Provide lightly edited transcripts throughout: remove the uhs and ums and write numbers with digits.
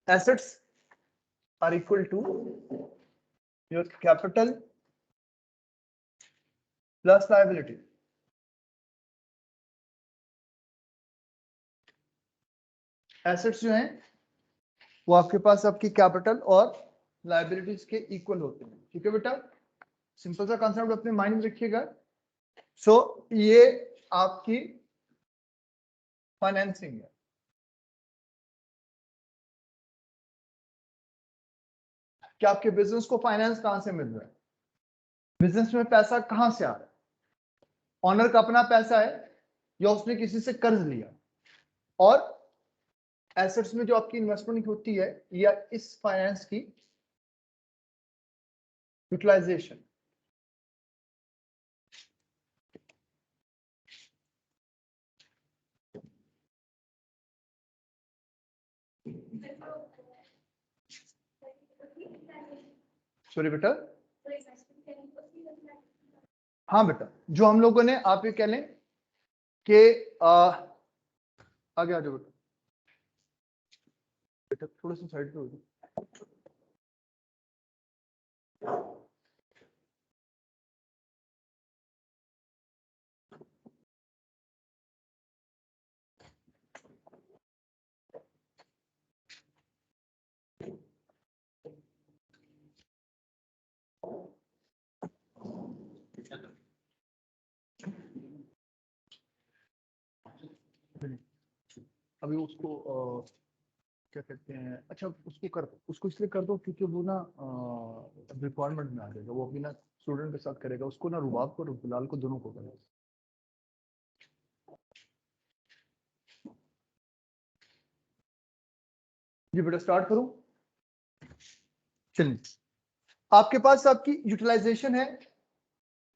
assets are equal to your capital plus liability. Assets जो हैं वो आपके पास आपकी कैपिटल और लाइबिलिटीज के इक्वल होते हैं, ठीक है बेटा। सिंपल सा कॉन्सेप्ट अपने माइंड में रखिएगा। सो ये आपकी फाइनेंसिंग है। क्या आपके बिजनेस को फाइनेंस कहां से मिल रहा है? बिजनेस में पैसा कहां से आ रहा है? ऑनर का अपना पैसा है या उसने किसी से कर्ज लिया? और एसेट्स में जो आपकी इन्वेस्टमेंट होती है या इस फाइनेंस की यूटिलाइजेशन। सॉरी बेटा, हाँ बेटा, जो हम लोगों ने, आप ये कह लें कि आगे आ जाओ बेटा, बेटा थोड़ा सा साइड पे हो जाओ। अभी उसको क्या कहते हैं, अच्छा उसको कर दो, उसको इसलिए कर दो क्योंकि वो ना रिक्वायरमेंट में आ जाएगा, वो अभी ना स्टूडेंट के साथ करेगा, उसको ना रुबाब को और बिलाल को दोनों को करेगा। जी बेटा स्टार्ट करूं? चलिए, आपके पास आपकी यूटिलाइजेशन है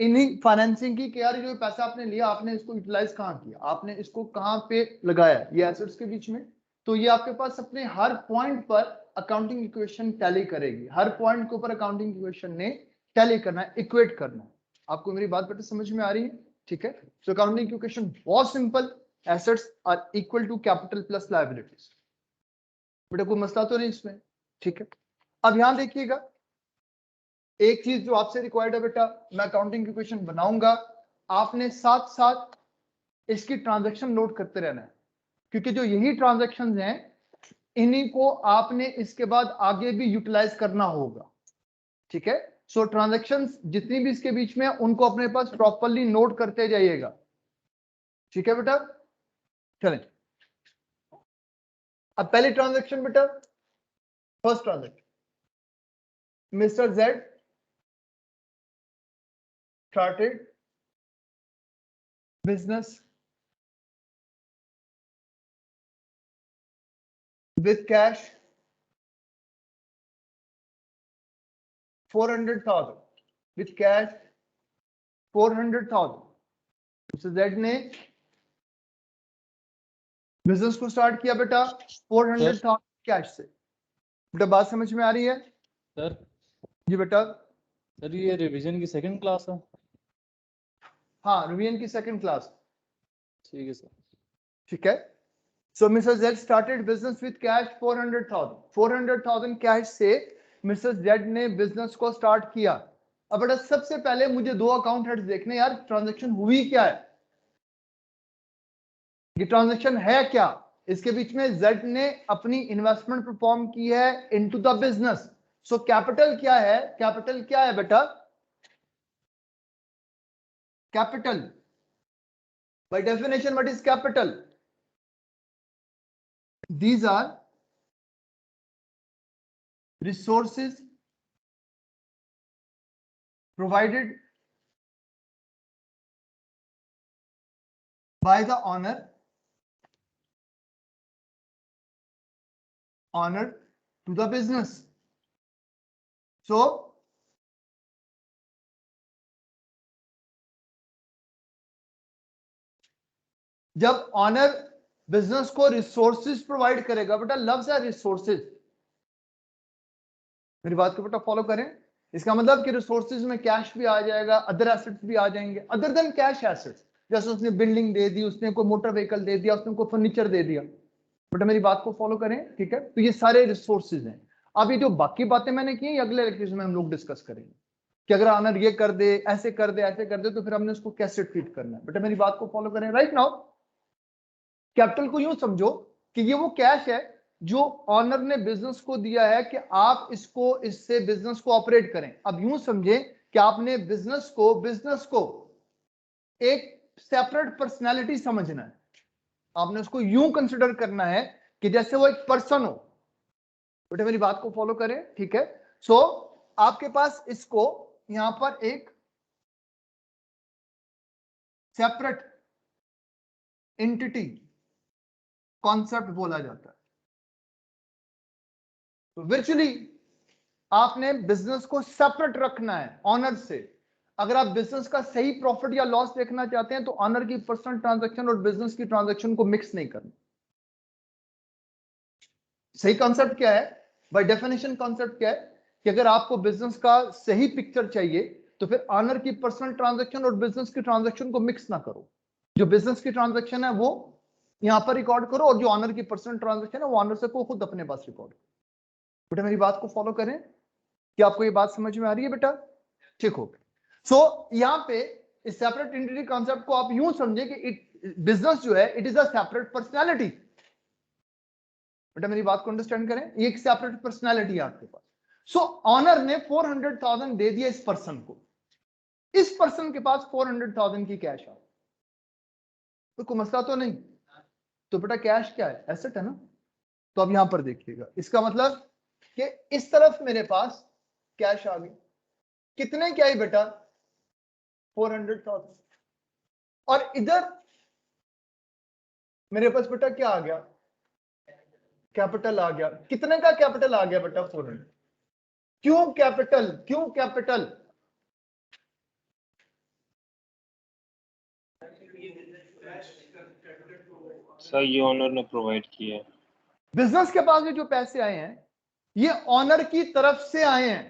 इन्हीं फाइनेंसिंग की कि यार जो पैसा आपने लिया आपने इसको यूटिलाइज कहाँ किया, आपने इसको कहाँ पे लगाया, ये एसेट्स के बीच में। तो ये आपके पास अपने हर पॉइंट पर अकाउंटिंग इक्वेशन टैली करेगी, हर पॉइंट के ऊपर अकाउंटिंग इक्वेशन ने टैली करना है, इक्वेट करना है। आपको मेरी बात बेटा समझ में आ रही है? ठीक है। सो अकाउंटिंग इक्वेशन बहुत simple, assets are equal to capital plus liabilities. बेटा कोई मसला तो नहीं इसमें? ठीक है। अब यहां देखिएगा, एक चीज जो आपसे रिक्वायर्ड है बेटा, मैं अकाउंटिंग इक्वेशन बनाऊंगा, आपने साथ साथ इसकी ट्रांजैक्शन नोट करते रहना है, क्योंकि जो यही ट्रांजैक्शंस हैं इन्हीं को आपने इसके बाद आगे भी यूटिलाइज करना होगा। ठीक है। सो ट्रांजैक्शंस जितनी भी इसके बीच में है उनको अपने पास प्रॉपरली नोट करते जाइएगा। ठीक है बेटा, चलें। अब पहली ट्रांजैक्शन बेटा, first transaction, mister Z started business with cash 400,000, with cash 400,000। Mister Z ने बिजनेस को स्टार्ट किया बेटा 400,000 कैश से। बेटा बात समझ में आ रही है? सर जी बेटा। सर ये रिवीजन की सेकंड क्लास है? हाँ रिवीजन की सेकंड क्लास। ठीक है सर। ठीक है। So mister Z started business with cash 400,000। 400,000 cash से मिस्टर जेड ने बिजनेस को स्टार्ट किया। अब बेटा सबसे पहले मुझे दो अकाउंट हेड्स देखने, यार ट्रांजैक्शन हुई क्या है, ये ट्रांजैक्शन है क्या। इसके बीच में जेड ने अपनी इन्वेस्टमेंट परफॉर्म की है into the business. So capital क्या है? कैपिटल क्या है बेटा? Capital by definition what is capital? These are resources provided by the owner to the business. So जब ऑनर बिजनेस को रिसोर्सेज प्रोवाइड करेगा, बेटा लफ्ज है रिसोर्सेज, मेरी बात को बेटा फॉलो करें। इसका मतलब कि रिसोर्सेज में कैश भी आ जाएगा, अदर एसेट्स भी आ जाएंगे अदर देन कैश एसेट्स। जैसे उसने बिल्डिंग दे दी, उसने कोई मोटर व्हीकल दे दिया, उसने कोई फर्नीचर दे दिया, बेटा मेरी बात को फॉलो करें, ठीक है। तो ये सारे रिसोर्सेज हैं। अब ये जो बाकी बातें मैंने की ये अगले लेक्चर में हम लोग डिस्कस करेंगे कि अगर ऑनर ये कर दे, ऐसे कर दे, ऐसे कर दे, तो फिर हमने उसको कैसे ट्रीट करना है। बेटा मेरी बात को फॉलो करें। राइट नाउ कैपिटल को यूं समझो कि ये वो कैश है जो ऑनर ने बिजनेस को दिया है कि आप इससे बिजनेस को ऑपरेट करें। अब यूं समझे कि आपने बिजनेस को एक सेपरेट पर्सनैलिटी समझना है। आपने उसको यूं कंसिडर करना है कि जैसे वो एक पर्सन हो। बेटा मेरी बात को फॉलो करें, ठीक है। सो आपके पास इसको यहां पर एक सेपरेट एंटिटी कॉन्सेप्ट बोला जाता है। तो वर्चुअली आपने बिजनेस को सेपरेट रखना है ऑनर से। अगर आप बिजनेस का सही प्रॉफिट या लॉस देखना चाहते हैं तो ऑनर की पर्सनल ट्रांजैक्शन और बिजनेस की ट्रांजैक्शन को मिक्स नहीं करना। सही कॉन्सेप्ट क्या है? बाय डेफिनेशन कॉन्सेप्ट क्या है कि अगर आपको बिजनेस का सही पिक्चर चाहिए तो फिर ऑनर की पर्सनल ट्रांजैक्शन और बिजनेस की ट्रांजैक्शन को मिक्स ना करो। जो बिजनेस की ट्रांजैक्शन है वो यहां पर रिकॉर्ड करो और जो ऑनर की पर्सनल ट्रांजैक्शन है वो ऑनर से को खुद अपने पास रिकॉर्ड करो। बेटा मेरी बात को फॉलो करें। क्या आपको ये बात समझ में आ रही है बेटा? ठीक हो गया। सो यहां पे इस सेपरेट एंटिटी कॉन्सेप्ट को आप यूं समझे कि बिजनेस जो है it is a separate personality. बेटा मेरी बात को अंडरस्टैंड करें, ये एक सेपरेट पर्सनैलिटी है आपके पास। सो ऑनर ने 400,000 दे दिया इस पर्सन को। इस पर्सन के पास 400,000 की कैश है। तो कोई मसला तो नहीं। तो बेटा कैश क्या है? एसेट है ना। तो अब यहां पर देखिएगा, इसका मतलब कि इस तरफ मेरे पास कैश आ गई। कितने क्या है बेटा? 400,000। और इधर मेरे पास बेटा क्या आ गया? कैपिटल आ गया। कितने का कैपिटल आ गया बेटा? 400। क्यों कैपिटल? क्यों कैपिटल? सर ये ऑनर ने प्रोवाइड किया है। बिजनेस के पास जो पैसे आए हैं ये ऑनर की तरफ से आए हैं।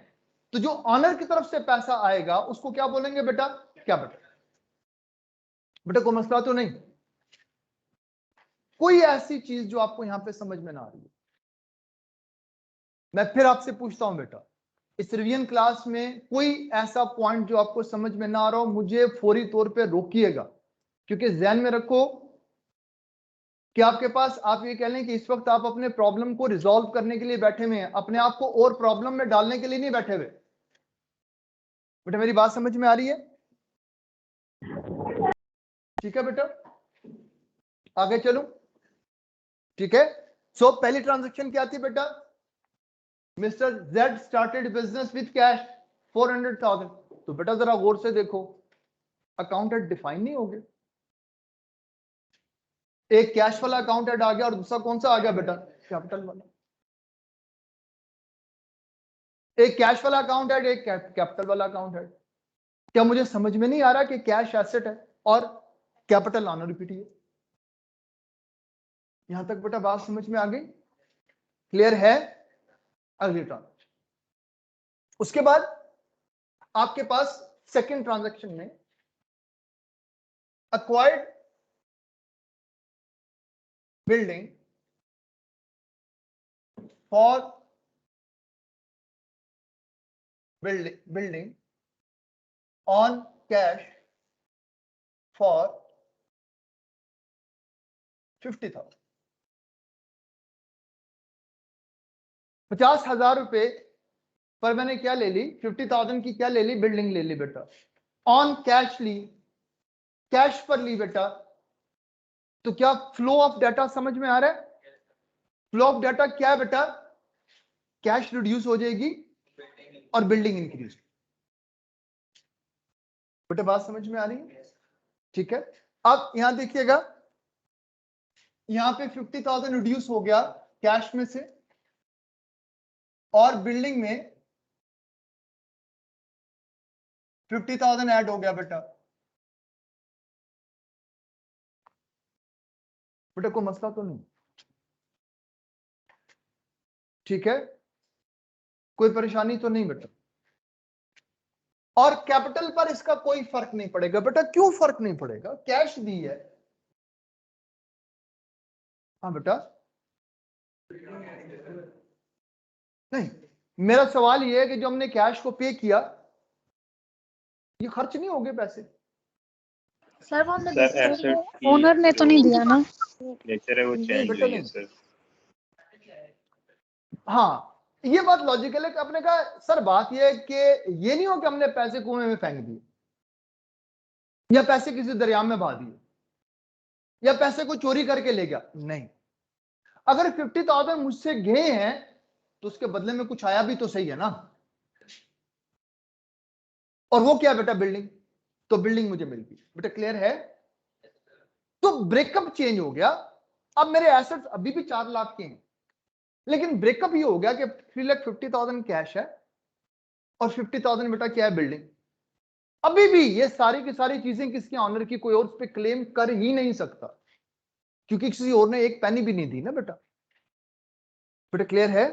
तो जो ऑनर की तरफ से पैसा आएगा उसको क्या बोलेंगे बेटा? कैपिटल। बेटा कोई मसला तो नहीं? कोई ऐसी चीज जो आपको यहां पे समझ में ना आ रही है? मैं फिर आपसे पूछता हूं बेटा, इस रिवीजन क्लास में कोई ऐसा पॉइंट जो आपको समझ में ना आ रहा हो मुझे फौरी तौर पे रोकिएगा। क्योंकि ध्यान में रखो कि आपके पास आप ये कह लें कि इस वक्त आप अपने प्रॉब्लम को रिजॉल्व करने के लिए बैठे हुए हैं, अपने आप को और प्रॉब्लम में डालने के लिए नहीं बैठे हुए। बेटा मेरी बात समझ में आ रही है? ठीक है बेटा, आगे चलो। ठीक है। सो पहली ट्रांजैक्शन क्या थी बेटा? Mister Z started business with cash 400,000। तो बेटा जरा गौर से देखो, अकाउंटेंट डिफाइन नहीं हो गए। एक कैश वाला अकाउंट हेड आ गया और दूसरा कौन सा आ गया बेटा? कैपिटल वाला। एक कैश वाला अकाउंट हेड, एक कैपिटल वाला अकाउंट हेड। क्या मुझे समझ में नहीं आ रहा कि कैश एसेट है और कैपिटल नॉन रिपीटिव है? यहां तक बेटा बात समझ में आ गई? क्लियर है? अगली ट्रांजेक्शन, उसके बाद आपके पास सेकेंड ट्रांजेक्शन में acquired building for building on cash for 50,000। 50,000 रुपए पर मैंने क्या ले ली? 50,000 की क्या ले ली? बिल्डिंग ले ली बेटा। ऑन कैश ली, कैश पर ली बेटा। तो क्या फ्लो ऑफ डाटा समझ में आ रहा है? फ्लो ऑफ डाटा क्या है बेटा? कैश रिड्यूस हो जाएगी और बिल्डिंग इंक्रीज। बेटा बात समझ में आ रही है? ठीक है। अब यहां देखिएगा, यहां पे 50,000 रिड्यूस हो गया कैश में से और बिल्डिंग में 50,000 ऐड हो गया बेटा। बेटा कोई मसला तो नहीं? ठीक है, कोई परेशानी तो नहीं बेटा? और कैपिटल पर इसका कोई फर्क नहीं पड़ेगा बेटा। क्यों फर्क नहीं पड़ेगा? कैश दी है। हाँ बेटा, नहीं, मेरा सवाल ये है कि जो हमने कैश को पे किया, ये खर्च नहीं हो गए पैसे? सर वो हमने सर एसेट ओनर ने तो नहीं दिया ना। नेचर है वो चेंज बेटा हुई है नहीं। सर। हाँ, ये बात लॉजिकल है कि आपने कहा सर बात ये है कि ये नहीं हो कि हमने पैसे कुएं में फेंक दिए, या पैसे किसी दरिया में बहा दिए, या पैसे को चोरी करके ले गया। नहीं, अगर 50,000 मुझसे गए हैं तो उसके बदले में कुछ आया भी तो सही है ना। और वो क्या बेटा? बिल्डिंग। तो बिल्डिंग मुझे मिल गई बेटा, क्लियर है? तो ब्रेकअप चेंज हो गया। अब मेरे एसेट्स अभी भी 4 लाख के हैं, लेकिन ब्रेकअप ये हो गया कि 3,50,000 कैश है और 50,000 बेटा क्या है? बिल्डिंग। अभी भी ये सारी की सारी चीजें किसके ऑनर की? कोई और उस पर क्लेम कर ही नहीं सकता, क्योंकि किसी और ने एक पैनी भी नहीं दी ना बेटा। बेटा क्लियर है?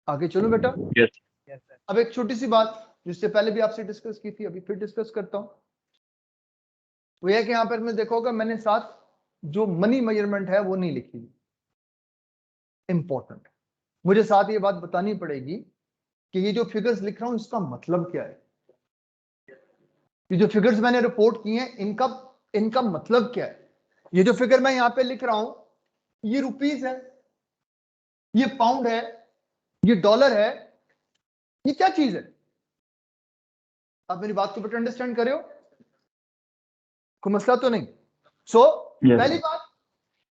आगे चलो बेटा। यस अब एक छोटी सी बात जिससे पहले भी आपसे डिस्कस की थी, अभी फिर डिस्कस करता हूं। वो यह कि यहां पर मैं देखोगे मैंने साथ जो मनी मेजरमेंट है वो नहीं लिखी। इंपॉर्टेंट, मुझे साथ ये बात बतानी पड़ेगी कि ये जो फिगर्स लिख रहा हूं इसका मतलब क्या है। ये जो फिगर्स मैंने रिपोर्ट किए हैं इनका मतलब क्या है। ये जो फिगर मैं यहां पे लिख रहा हूं ये रुपीस है, ये पाउंड है, ये डॉलर है, ये क्या चीज है? आप मेरी बात को बेटर अंडरस्टैंड करे हो? कोई मसला तो नहीं? सो पहली बात,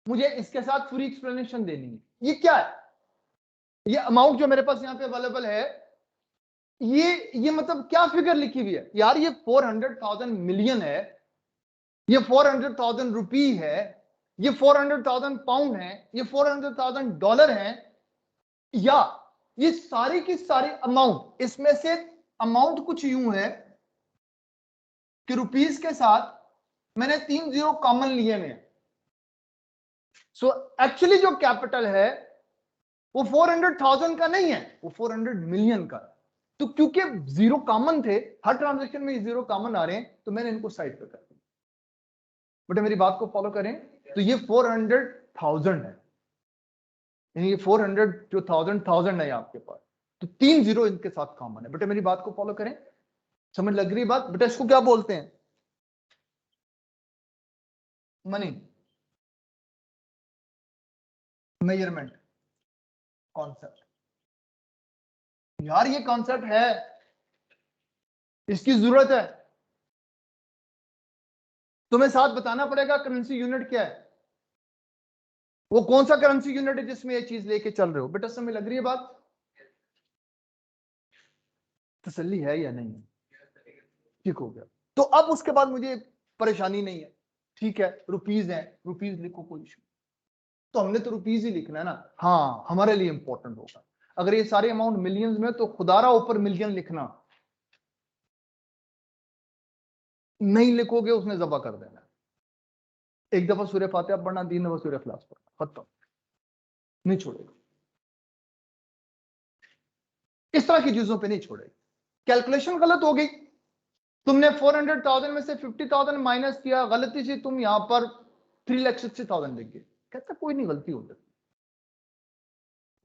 मुझे इसके साथ पूरी एक्सप्लेनेशन देनी है। ये क्या है? ये अमाउंट जो मेरे पास यहां पे अवेलेबल है, ये मतलब क्या फिगर लिखी हुई है यार? ये 400,000 मिलियन है, ये 400,000 रुपी है, ये 400,000 पाउंड है, ये 400,000 डॉलर है, या ये सारी की सारी अमाउंट। इसमें से अमाउंट कुछ यूं है कि रुपीस के साथ मैंने 3 जीरो कॉमन लिए हुए हैं। सो एक्चुअली जो कैपिटल है वो 400,000 का नहीं है, वो 400 मिलियन का है। तो क्योंकि जीरो कॉमन थे, हर ट्रांजेक्शन में जीरो कॉमन आ रहे हैं, तो मैंने इनको साइड पे कर दिया। बेटा मेरी बात को फॉलो करें, तो ये 400,000 है, यानी ये 400 जो 1000 है आपके पास, तो 3 जीरो इनके साथ कॉमन है। बेटा मेरी बात को फॉलो करें, समझ लग रही बात? बेटा इसको क्या बोलते हैं? Money measurement concept. यार ये कॉन्सेप्ट है, इसकी जरूरत है। तुम्हें साथ बताना पड़ेगा करेंसी यूनिट क्या है, वो कौन सा करेंसी यूनिट है जिसमें ये चीज लेके चल रहे हो। बेटा समझ लग रही है बात? तसल्ली है या नहीं? ठीक हो गया। तो अब उसके बाद मुझे परेशानी नहीं है, ठीक है रुपीज है, रुपीज लिखो, कोई इशू। तो हमने तो रुपीज ही लिखना है ना। हाँ हमारे लिए इंपॉर्टेंट होगा। अगर ये सारे अमाउंट मिलियंस में, तो खुदारा ऊपर मिलियन लिखना, नहीं लिखोगे उसने जबा कर देना। एक दफा सूर्य फातिहा पढ़ना, 3 दफा सूर्य इखलास पढ़ना, खत्म, नहीं छोड़ेगा। इस तरह की चीजों पे नहीं छोड़ेगा। कैलकुलेशन गलत हो गई, तुमने 400,000 में से 50,000 माइनस किया, गलती से तुम यहां पर 3,60,000 लिख गए। कहता कोई नहीं, गलती हो सकती,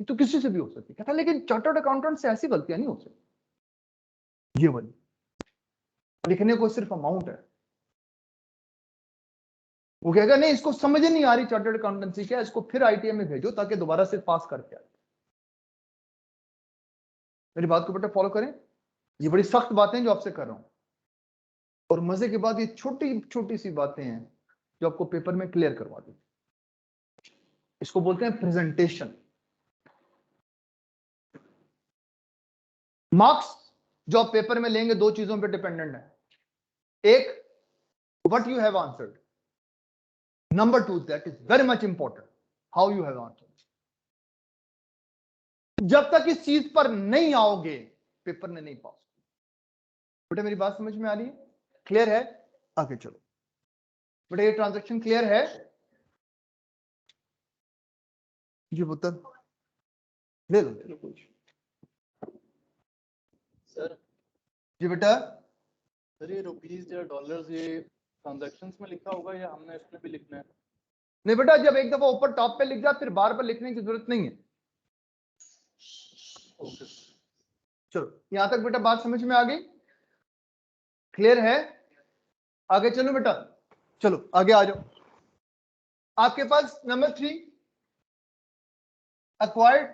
ये तो किसी से भी हो सकती। कहता लेकिन चार्टर्ड अकाउंटेंट से ऐसी गलतियां नहीं हो सकती। ये वाली लिखने को सिर्फ अमाउंट है, वो कहेगा नहीं इसको समझ ही नहीं आ रही चार्टर्ड अकाउंटेंसी क्या, इसको फिर आईटीएम में भेजो ताकि दोबारा से पास करके आए। मेरी बात को बेटा फॉलो करें, ये बड़ी सख्त बातें जो आपसे कर रहा हूं, और मजे की बात ये छोटी छोटी सी बातें हैं जो आपको पेपर में क्लियर करवा दी। इसको बोलते हैं प्रेजेंटेशन। मार्क्स जो आप पेपर में लेंगे 2 चीजों पे डिपेंडेंट है, एक what you have answered, number 2 that is very much important, how you have answered. जब तक इस चीज पर नहीं आओगे पेपर ने नहीं पास। बेटा मेरी बात समझ में आ रही है? क्लियर है? आगे चलो बेटा, ये ट्रांजैक्शन क्लियर है? जी पुत्र ले लो कुछ। सर जी बेटा सर ये रुपीज या डॉलर्स ये ट्रांजैक्शंस में लिखा होगा या हमने इसमें भी लिखना है? नहीं बेटा, जब एक दफा ऊपर टॉप पे लिख जा फिर बार बार लिखने की जरूरत नहीं है। चलो यहां तक बेटा बात समझ में आ गई, क्लियर है? आगे चलो बेटा, चलो आगे आ जाओ। आपके पास number 3 acquired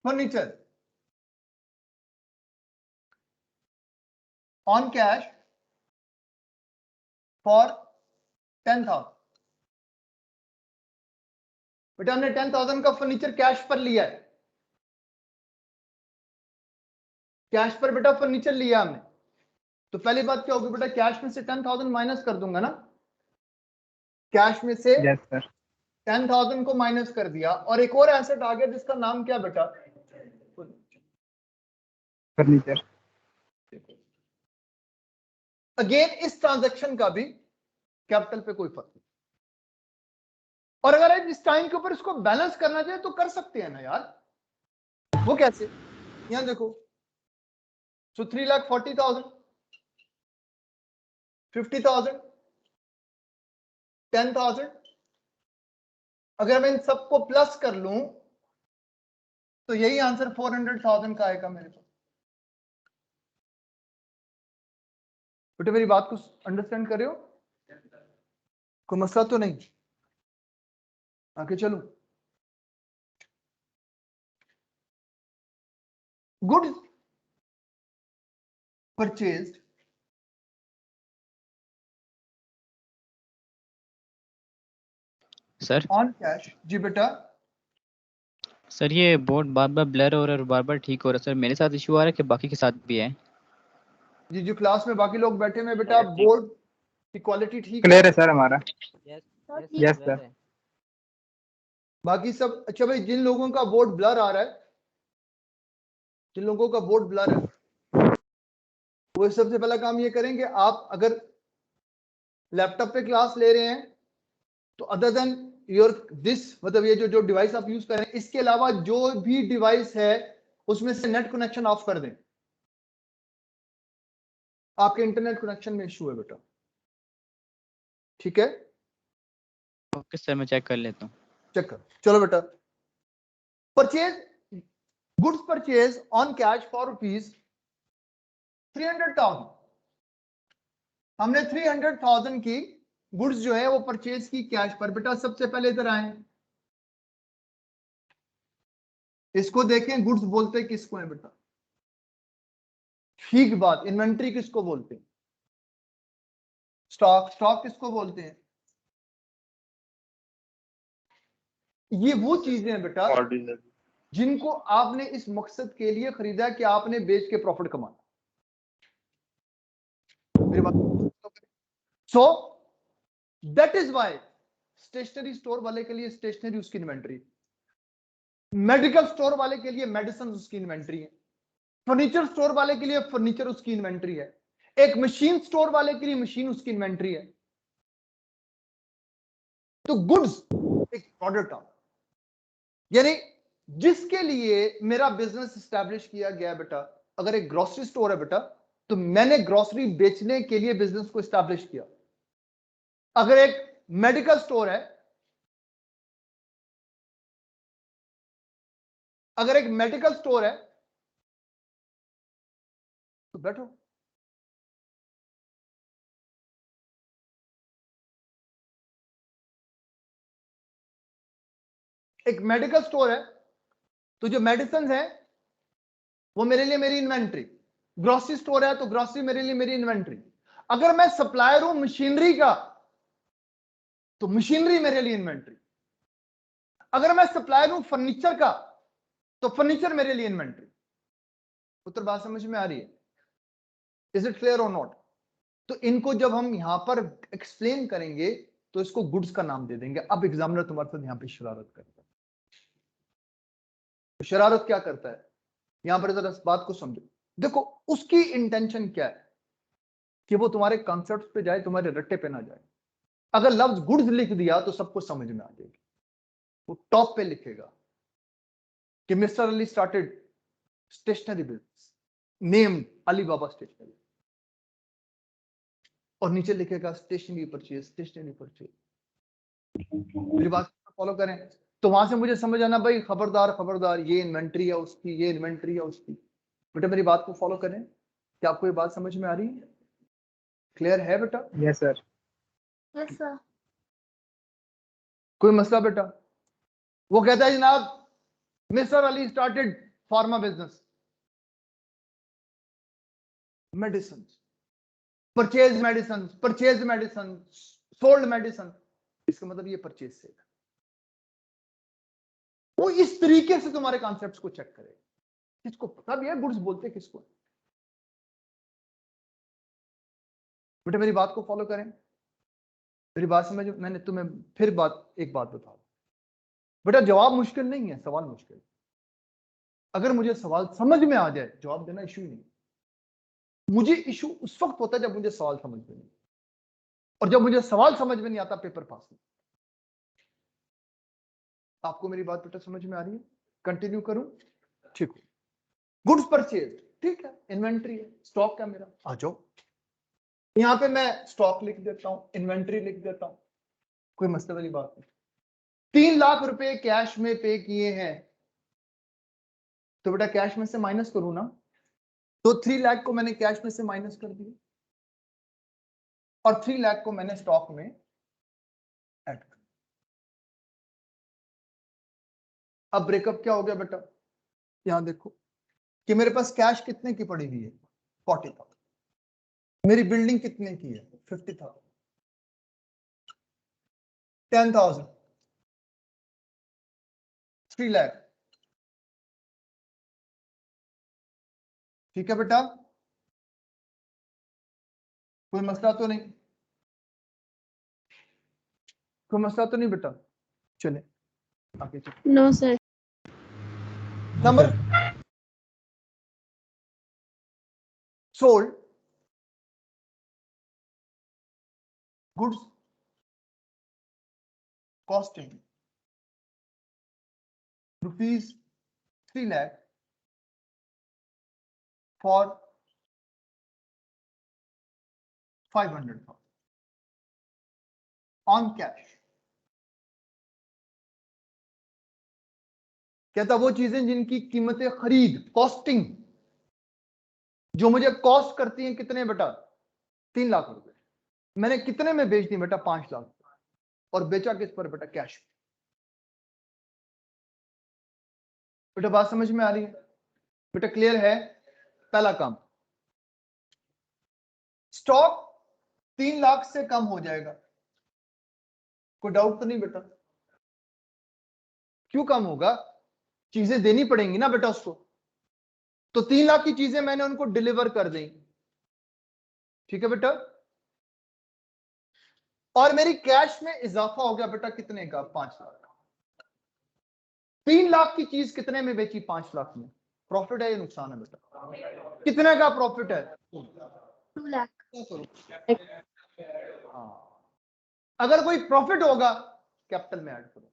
furniture on cash for 10,000। बेटा हमने 10,000 का फर्नीचर कैश पर लिया है, कैश पर बेटा फर्नीचर लिया हमने। तो पहली बात क्या होगी बेटा, कैश में से 10,000 माइनस कर दूंगा ना, कैश में से यस सर। 10,000 को माइनस कर दिया, और एक और एसेट आ गया जिसका नाम क्या बेटा, फर्नीचर। अगेन इस ट्रांजैक्शन का भी कैपिटल पे कोई फर्क नहीं, और अगर इस टाइम के ऊपर इसको बैलेंस करना चाहिए तो कर सकते हैं ना यार। वो कैसे, यहां देखो, सो 3,40,000, 50,000, 10,000, अगर मैं इन सबको प्लस कर लूं तो यही आंसर 400,000 का आएगा मेरे पास। बेटे मेरी बात को अंडरस्टैंड कर रहे हो, कोई मसला तो नहीं? आगे चलो, goods purchased sir on cash. जी बेटा, सर ये बोर्ड बार बार ब्लर हो रहा है और बार बार ठीक हो रहा है सर, मेरे साथ इशू आ रहा है कि बाकी के साथ भी है? जी जो क्लास में बाकी लोग बैठे हैं बेटा, बोर्ड की क्वालिटी ठीक है? क्लियर है सर हमारा। Yes sir sir. बाकी सब अच्छा? भाई जिन लोगों का बोर्ड ब्लर आ रहा है, जिन लोगों का बोर्ड ब्लर है, वो सबसे पहला काम ये करेंगे, आप अगर लैपटॉप पे क्लास ले रहे हैं तो अदर देन योर दिस, मतलब ये जो डिवाइस आप यूज कर रहे हैं, इसके अलावा जो भी डिवाइस है उसमें से नेट कनेक्शन ऑफ कर दें। आपके इंटरनेट कनेक्शन में इशू है बेटा, ठीक है? ओके सर, मैं चेक कर लेता हूँ। चेक कर, चलो बेटा। Purchase, goods purchase on cash for rupees 300,000। हमने 300,000 की गुड्स जो है वो परचेज की कैश पर। बेटा सबसे पहले इधर आए, इसको देखें, गुड्स बोलते किसको है बेटा? ठीक बात, इन्वेंट्री किसको बोलते हैं? स्टॉक, स्टॉक किसको बोलते हैं? ये वो चीजें हैं बेटा ऑर्डिनरी। जिनको आपने इस मकसद के लिए खरीदा कि आपने बेच के प्रॉफिट कमाना। मेरी बात, so that is why stationery store वाले के लिए स्टेशनरी उसकी इन्वेंट्री, मेडिकल स्टोर वाले के लिए मेडिसिन उसकी इन्वेंट्री है, फर्नीचर स्टोर वाले के लिए फर्नीचर उसकी इन्वेंट्री है, एक मशीन स्टोर वाले के लिए मशीन उसकी इन्वेंट्री है। तो गुड्स एक प्रोडक्ट आ, यानी जिसके लिए मेरा बिजनेस एस्टैब्लिश किया गया बेटा। अगर एक ग्रोसरी स्टोर है बेटा, तो मैंने ग्रोसरी बेचने के लिए बिजनेस को एस्टैब्लिश किया। अगर एक मेडिकल स्टोर है, अगर एक मेडिकल स्टोर है तो बैठो, एक मेडिकल स्टोर है तो जो मेडिसिन है वो मेरे लिए मेरी इन्वेंट्री, ग्रोसरी स्टोर है तो ग्रोसरी मेरे लिए मेरी इन्वेंट्री। अगर मैं सप्लायर हूं मशीनरी का तो मशीनरी मेरे लिए इन्वेंट्री। अगर मैं सप्लायर हूं फर्नीचर का तो फर्नीचर मेरे लिए इन्वेंट्री। उत्तर बात समझ में आ रही है? इज इट क्लियर और नॉट? तो इनको जब हम यहां पर एक्सप्लेन करेंगे तो इसको गुड्स का नाम दे देंगे। अब एग्जामिनर तुम्हारे साथ यहां पे शरारत करता है। तो शरारत क्या करता है, यहां पर जरा इस बात को समझो। देखो उसकी इंटेंशन क्या है कि वो तुम्हारे कॉन्सेप्ट पे जाए, तुम्हारे रट्टे पे ना जाए। अगर लफ्ज गुड्स लिख दिया तो सबको समझ में आ जाएगी। वो टॉप पे लिखेगा कि mister Ali started stationery business named Ali Baba stationery, और नीचे लिखेगा स्टेशनरी परचेज, स्टेशनरी परचेज। मेरी बात फॉलो करें। तो वहां से मुझे समझ आना भाई, खबरदार खबरदार, ये इन्वेंट्री है उसकी, ये इन्वेंट्री है उसकी। बेटा मेरी बात को फॉलो करें। क्या आपको ये बात समझ में आ रही है? क्लियर है बेटा? Yes sir. Yes sir. कोई मसला बेटा? वो कहता है जनाब mister Ali started pharma business, medicine, purchase medicine, sold medicine. इसका मतलब ये परचेज से वो इस तरीके से तुम्हारे कॉन्सेप्ट्स को चेक करे। किसको पता भी है गुड्स बोलते किसको? बेटा मेरी बात को फॉलो करें, मेरी बात समझ। मैंने तुम्हें फिर एक बात बता, बेटा जवाब मुश्किल नहीं है, सवाल मुश्किल है। अगर मुझे सवाल समझ में आ जाए, जवाब देना इशू नहीं। मुझे इशू उस वक्त होता है जब मुझे सवाल समझ में नहीं, और जब मुझे सवाल समझ में नहीं आता पेपर पास नहीं। आपको मेरी बात बेटा समझ में आ रही है? कंटिन्यू करूं? ठीक हो। गुड्स परचेज, ठीक है, इन्वेंट्री है, स्टॉक है मेरा। आ जाओ, यहां पे मैं स्टॉक लिख देता हूं, इन्वेंट्री लिख देता हूं, कोई मसले वाली बात नहीं। 3 लाख रुपए कैश में पे किए हैं, तो बेटा कैश में से माइनस करूं ना, तो 3 लाख को मैंने कैश में से माइनस कर दिया, और 3 लाख को मैंने स्टॉक में ऐड कर। अब ब्रेकअप क्या हो गया बेटा? यहां देखो कि मेरे पास कैश कितने की पड़ी हुई है, 40,000। मेरी बिल्डिंग कितने की है, 50,000। 10,000, 3 लाख। ठीक है बेटा, कोई मसला तो नहीं? कोई मसला तो नहीं बेटा? चले आगे चलो। No sir. Number sold goods costing rupees 3 lakh for 500,000 on cash. कहता वो चीजें जिनकी कीमतें खरीद, कॉस्टिंग, जो मुझे कॉस्ट करती हैं कितने बेटा, 3 लाख रुपए, मैंने कितने में बेच दी बेटा, 5 लाख, और बेचा किस पर बेटा, कैश। बेटा बात समझ में आ रही है? बेटा क्लियर है? पहला काम, स्टॉक 3 लाख से कम हो जाएगा, कोई डाउट तो नहीं बेटा? क्यों कम होगा? चीजें देनी पड़ेंगी ना बेटा उसको, तो 3 लाख की चीजें मैंने उनको डिलीवर कर दी, ठीक है बेटा, और मेरी कैश में इजाफा हो गया बेटा कितने का, 5 लाख। 3 लाख की चीज कितने में बेची, 5 लाख में। प्रॉफिट है या नुकसान है बेटा? कितने का प्रॉफिट है? 2 लाख। हाँ, अगर कोई प्रॉफिट होगा कैपिटल में ऐड करो,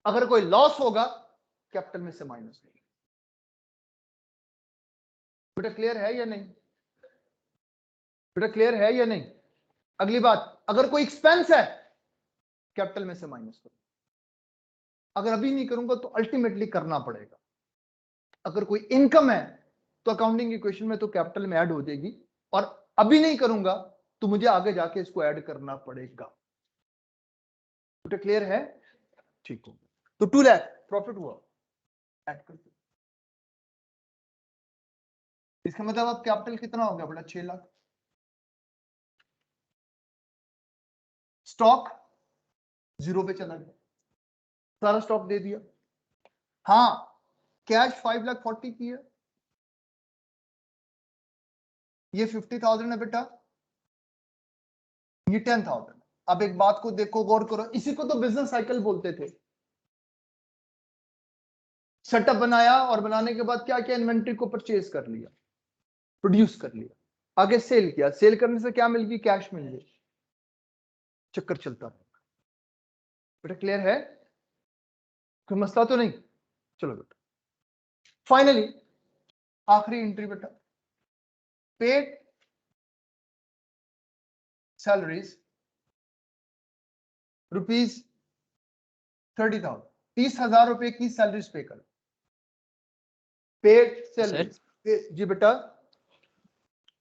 अगर कोई लॉस होगा कैपिटल में से माइनस करो। बेटा क्लियर है या नहीं? बेटा क्लियर है या नहीं? अगली बात, अगर कोई एक्सपेंस है कैपिटल में से माइनस करो। अगर अभी नहीं करूंगा तो अल्टीमेटली करना पड़ेगा। अगर कोई इनकम है तो अकाउंटिंग इक्वेशन में तो कैपिटल में ऐड हो जाएगी, और अभी नहीं करूंगा तो मुझे आगे जाके इसको ऐड करना पड़ेगा। बेटा क्लियर है? ठीक हो, तो 2 लाख प्रॉफिट हुआ, ऐड कर दो। इसका मतलब अब कैपिटल कितना हो गया बेटा, 6 लाख। स्टॉक 0 पे चला गया, सारा स्टॉक दे दिया। हाँ, कैश 5,40,000 की है, ये 50,000 है बेटा, ये 10,000। अब एक बात को देखो, गौर करो, इसी को तो बिजनेस साइकिल बोलते थे। सेटअप बनाया, और बनाने के बाद क्या किया, इन्वेंट्री को परचेज कर लिया, प्रोड्यूस कर लिया, आगे सेल किया, सेल करने से क्या मिल गई, कैश मिल गई, चक्कर चलता है। बेटा क्लियर है? कोई मसला तो नहीं? चलो बेटा, फाइनली आखिरी एंट्री बेटा, पेड सैलरीज रुपीज 30,000, 30,000 रुपए की सैलरीज पे कर, पेड सैलरी। जी बेटा।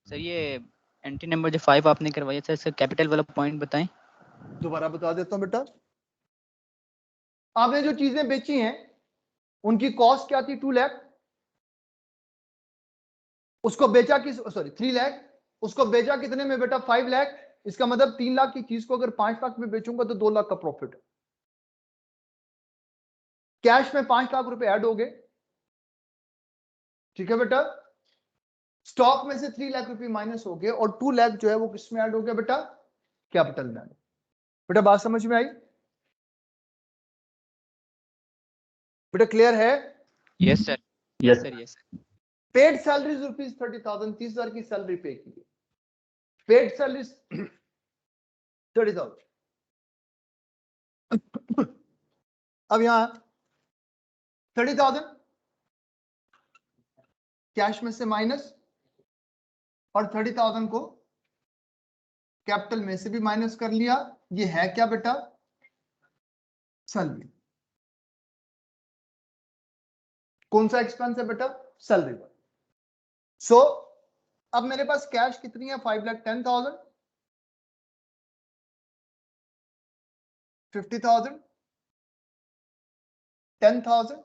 सर ये एंट्री नंबर जो 5 आपने करवाया था, इसका कैपिटल वाला पॉइंट बताएं। दोबारा बता देता हूं बेटा। आपने जो चीजें बेची हैं उनकी कॉस्ट क्या थी? 2 लाख। उसको बेचा किस, सॉरी 3 लाख। उसको बेचा कितने में बेटा? 5 लाख। इसका मतलब 3 लाख की चीज को अगर 5 लाख में बेचूंगा तो 2 लाख का प्रॉफिट है। कैश में 5 लाख रुपए ऐड हो गए, ठीक है बेटा। स्टॉक में से 3 लाख रुपए माइनस हो गए और 2 लाख जो है वो किसमें ऐड हो गया बेटा? कैपिटल में। बेटा बात समझ में आई? बेटा क्लियर है? Yes sir, yes sir, yes. Paid salaries rupees 30,000, 30,000 की सैलरी पे की। Paid salaries 30,000। अब यहां 30,000 कैश में से माइनस और 30,000 को कैपिटल में से भी माइनस कर लिया। ये है क्या बेटा? सैलरी। कौन सा एक्सपेंस है बेटा? सैलरी। सो अब मेरे पास कैश कितनी है? 5,10,000, 50,000, 10,000,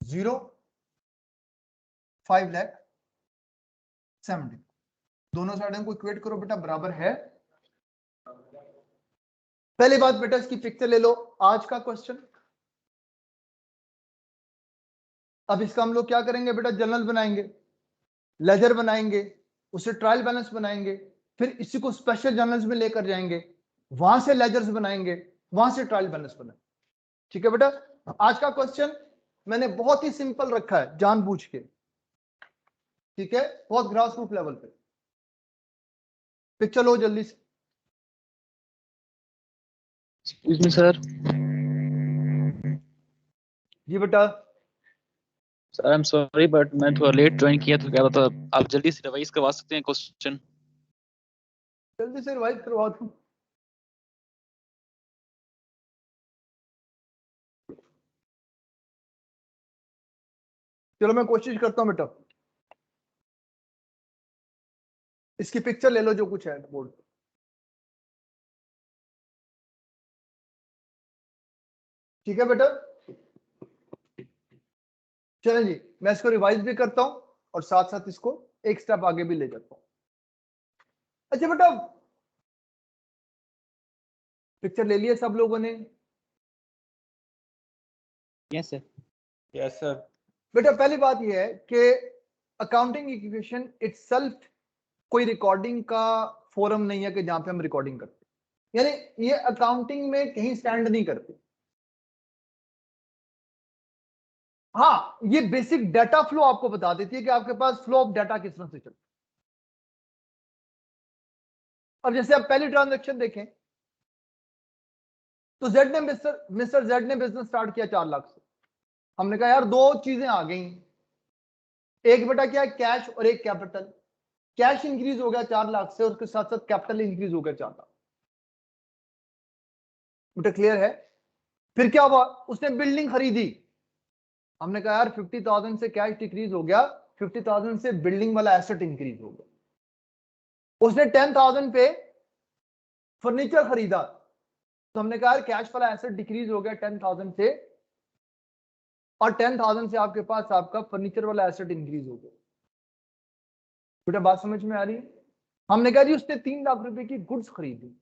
0, 5,70,000। दोनों साइडों को इक्वेट करो बेटा, बराबर है। पहली बात बेटा इसकी पिक्चर ले लो, आज का क्वेश्चन। अब इसका हम लोग क्या करेंगे बेटा? जर्नल बनाएंगे, लेजर बनाएंगे, उससे ट्रायल बैलेंस बनाएंगे, फिर इसी को स्पेशल जर्नल्स में लेकर जाएंगे, वहां से लेजर्स बनाएंगे, वहां से ट्रायल बैलेंस बनाएंगे। ठीक है बेटा। आज का क्वेश्चन मैंने बहुत ही सिंपल रखा है जानबूझ के, ठीक है, बहुत ग्रास रूट लेवल पे। पिक्चर लो जल्दी से। Excuse me sir. जी बेटा। Sir I am sorry but मैं थोड़ा लेट ज्वाइन किया तो क्या पता आप जल्दी से रिवाइज करवा सकते हैं क्वेश्चन। जल्दी से रिवाइज करवा दूं। चलो मैं कोशिश करता हूं बेटा। इसकी पिक्चर ले लो जो कुछ है बोर्ड पे। ठीक है बेटा। चलें जी, मैं इसको रिवाइज भी करता हूं और साथ साथ इसको एक स्टेप आगे भी ले जाता हूं। अच्छा बेटा, पिक्चर ले लिया सब लोगों ने? Yes sir. Yes sir. बेटा पहली बात यह है कि अकाउंटिंग इक्वेशन इटसेल्फ कोई रिकॉर्डिंग का फोरम नहीं है कि जहां पे हम रिकॉर्डिंग करते हैं। यानी ये अकाउंटिंग में कहीं स्टैंड नहीं करते। हाँ, ये बेसिक डाटा फ्लो आपको बता देती है कि आपके पास फ्लो ऑफ डाटा किस तरह से चलता है। अब जैसे आप पहली ट्रांजैक्शन देखें तो जेड ने मिस्टर जेड ने बिजनेस स्टार्ट किया 4 लाख से। हमने कहा यार दो चीजें आ गई, एक बेटा क्या है? कैश और एक कैपिटल। कैश इंक्रीज हो गया 4 लाख से और उसके साथ साथ कैपिटल इंक्रीज हो गया 4 लाख। बेटा क्लियर है? फिर क्या हुआ? उसने बिल्डिंग खरीदी। हमने कहा यार 50,000 से कैश डिक्रीज हो गया, 50,000 से बिल्डिंग वाला एसेट इंक्रीज हो गया। उसने 10,000 पे फर्नीचर खरीदा, तो हमने कहा यार कैश वाला एसेट डिक्रीज हो गया 10,000 से और 10,000 से आपके पास आपका फर्नीचर वाला एसेट इंक्रीज हो गया। बेटा बात समझ में आ रही है? हमने कहा जी उसने 3 लाख रुपए की गुड्स खरीदी।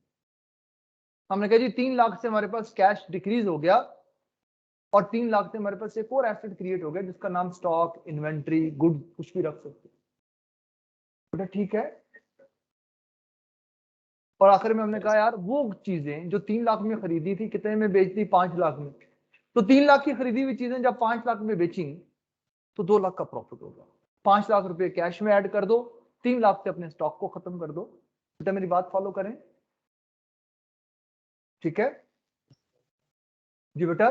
हमने कहा जी 3 लाख से हमारे पास कैश डिक्रीज हो गया और 3 लाख से हमारे पास एक और एसेट क्रिएट हो गया जिसका नाम स्टॉक, इन्वेंट्री, गुड कुछ भी रख सकते। बेटा ठीक है। और आखिर में हमने कहा यार वो चीजें जो 3 लाख में खरीदी थी कितने में बेच दी? 5 लाख में। तो 3 लाख की खरीदी हुई चीजें जब 5 लाख में बेची तो 2 लाख का प्रॉफिट होगा। 5 लाख रुपए कैश में ऐड कर दो, 3 लाख से अपने स्टॉक को खत्म कर दो। बेटा मेरी बात फॉलो करें, ठीक है जी बेटा?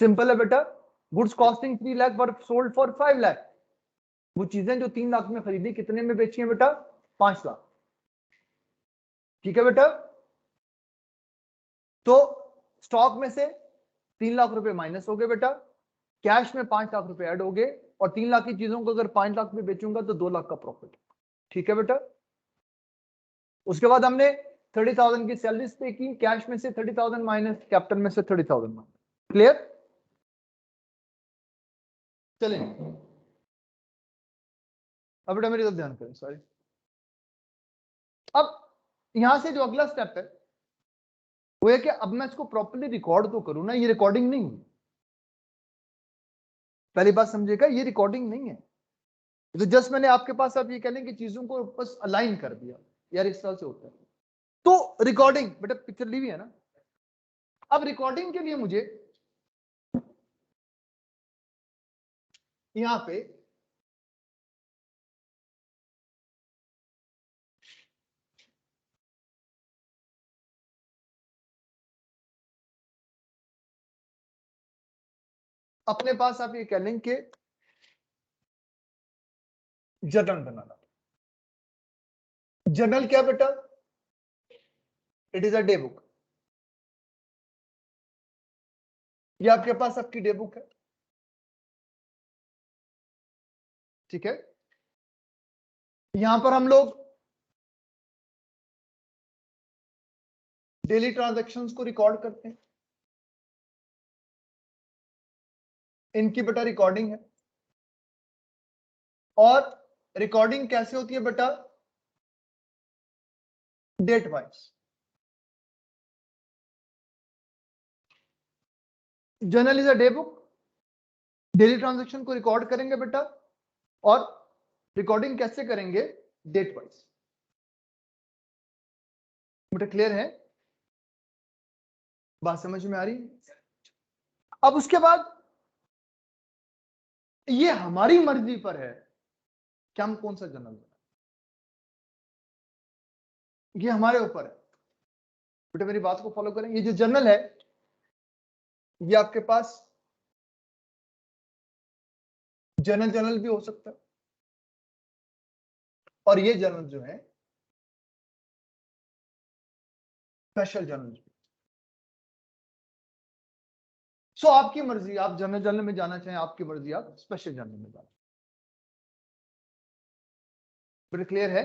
सिंपल है बेटा। गुड्स कॉस्टिंग 3 लाख पर सोल्ड फॉर 5 लाख। वो चीजें जो 3 लाख में खरीदी कितने में बेची है बेटा? 5 लाख। ठीक है बेटा? तो स्टॉक में से 3 लाख रुपए माइनस हो गए बेटा, कैश में 5 लाख रुपए ऐड हो गए, और 3 लाख की चीजों को अगर 5 लाख में बेचूंगा तो 2 लाख का प्रॉफिट। ठीक है बेटा। उसके बाद हमने 30,000 की सैलरीज पे की, कैश में से 30,000 माइनस, कैपिटल में से 30,000 माइनस। क्लियर? चलिए अब बेटा मेरी तरफ ध्यान करें, सॉरी। अब यहां से जो अगला स्टेप है वो है कि अब मैं इसको प्रॉपर्ली रिकॉर्ड तो करूं ना, ये रिकॉर्डिंग नहीं है। पहली बात समझिएगा, ये रिकॉर्डिंग नहीं है, तो जस्ट मैंने आपके पास अब ये कहने की चीजों को बस अलाइन कर दिया, यार इस तरह से होता है। तो रिकॉर्डिंग बेटा पिक्चर ली हुई है ना, अब रिकॉर्डिंग के लिए मुझे यहां पे अपने पास आप ये कह लें कि जर्नल बनाना। जर्नल क्या बेटा? It is a day book. ये आपके पास आपकी डे बुक है, ठीक है। यहां पर हम लोग डेली ट्रांजैक्शंस को रिकॉर्ड करते हैं, इनकी बेटा रिकॉर्डिंग है। और रिकॉर्डिंग कैसे होती है बेटा? Date wise. Journal is a day book, daily transaction को रिकॉर्ड करेंगे बेटा, और रिकॉर्डिंग कैसे करेंगे? Date wise. बेटा क्लियर है? बात समझ में आ रही है? अब उसके बाद ये हमारी मर्जी पर है कि हम कौन सा जर्नल बनाए, ये हमारे ऊपर है। बेटा मेरी बात को फॉलो करें, ये जो जर्नल है ये आपके पास जर्नल भी हो सकता है, और ये जर्नल जो है स्पेशल जर्नल। सो आपकी मर्जी, आप जर्नल में जाना चाहें, आपकी मर्जी, आप स्पेशल जर्नल में जाना। बेटा क्लियर है?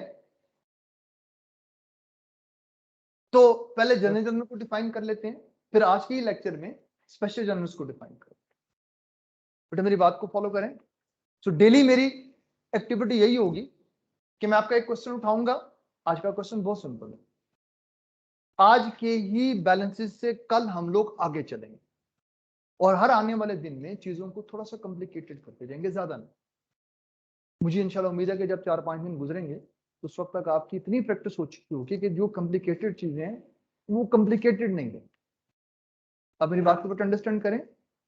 तो पहले जर्नल को डिफाइन कर लेते हैं, फिर आज के लेक्चर में स्पेशल जर्नल्स को डिफाइन करें। बेटा मेरी बात को फॉलो करें। सो डेली मेरी एक्टिविटी यही होगी कि मैं आपका एक क्वेश्चन उठाऊंगा। आज का क्वेश्चन बहुत सिंपल है, आज के ही बैलेंसेस से कल हम लोग आगे चलेंगे, और हर आने वाले दिन में चीजों को थोड़ा सा कॉम्प्लिकेटेड करते जाएंगे, ज्यादा नहीं। मुझे इंशाल्लाह उम्मीद है कि जब 4-5 दिन गुजरेंगे तो उस वक्त तक आपकी इतनी प्रैक्टिस हो चुकी होगी कि जो कॉम्प्लिकेटेड चीजें हैं वो कॉम्प्लिकेटेड नहीं है। अब मेरी बात को अंडरस्टैंड करें,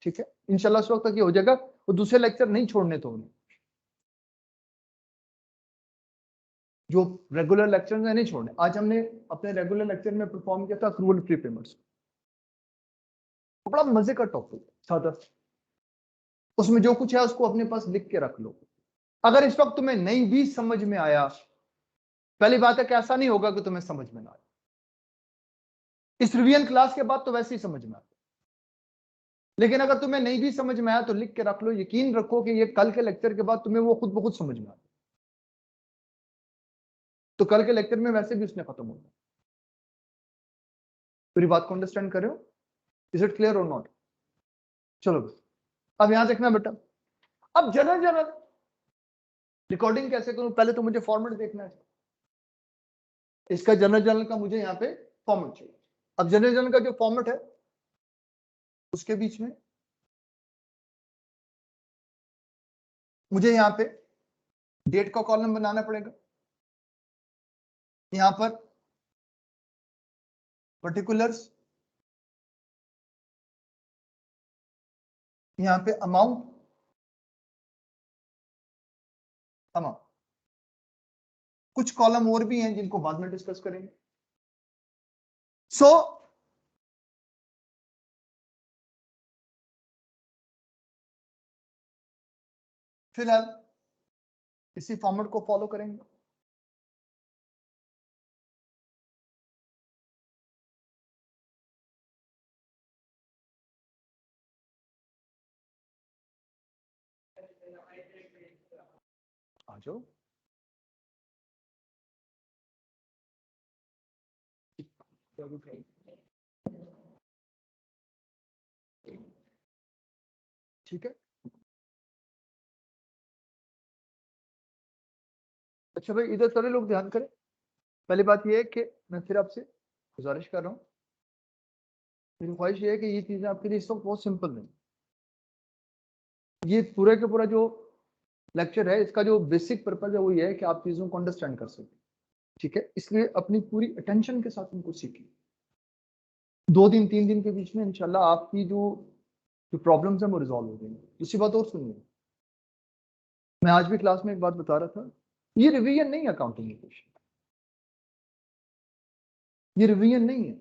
ठीक है। इंशाल्लाह उस वक्त तक ये हो जाएगा, वो दूसरे लेक्चर नहीं छोड़ने तो उन्हें, जो रेगुलर लेक्चर में नहीं छोड़ने। आज हमने अपने रेगुलर लेक्चर में परफॉर्म किया था अक्रूवल प्री पेमेंट्स, बड़ा मजे का टॉपिक था। उसमें जो कुछ है उसको अपने पास लिख के रख लो। अगर इस वक्त तुम्हें नहीं भी समझ में आया, पहली बात है कि ऐसा नहीं होगा कि तुम्हें समझ में ना आए, इस रिवीजन क्लास के बाद तो वैसे ही समझ में आता, लेकिन अगर तुम्हें नहीं भी समझ में आया तो लिख के रख लो। यकीन रखो कि ये कल के लेक्चर के बाद तुम्हें वो खुद ब खुद समझ में आता, तो कल के लेक्चर में वैसे भी उसने खत्म हो जाए। पूरी बात को अंडरस्टैंड कर रहे हो? इज इट क्लियर और नॉट? चलो अब यहां देखना बेटा, अब जनरल रिकॉर्डिंग कैसे करूं? पहले तो मुझे फॉर्मेट देखना है, इसका जनरल का मुझे यहाँ पे फॉर्मेट चाहिए। अब जनरल का जो फॉर्मेट है उसके बीच में मुझे यहाँ पे डेट का कॉलम बनाना पड़ेगा, यहाँ पर पर्टिकुलर्स, यहाँ पे अमाउंट, कुछ कॉलम और भी हैं जिनको बाद में डिस्कस करेंगे। सो फिलहाल इसी फॉर्मेट को फॉलो करेंगे। आ जाओ। ठीक है, अच्छा भाई इधर सारे लोग ध्यान करें। पहली बात ये है कि मैं फिर आपसे गुजारिश कर रहा हूँ, मेरी ख्वाहिश ये है कि ये चीजें आपके लिए इस वक्त बहुत सिंपल नहीं। ये पूरा का पूरा जो लेक्चर है इसका जो बेसिक पर्पज है वो ये है कि आप चीजों को अंडरस्टैंड कर सकें। ठीक है, इसलिए अपनी पूरी अटेंशन के साथ उनको सीखिए। 2 दिन 3 दिन के बीच में इंशाल्लाह आपकी जो प्रॉब्लम्स हैं वो रिजॉल्व हो जाएंगी। दूसरी बात और सुनिए, मैं आज भी क्लास में एक बात बता रहा था, ये रिवीजन नहीं है अकाउंटिंग के क्वेश्चन, ये रिवीजन नहीं है,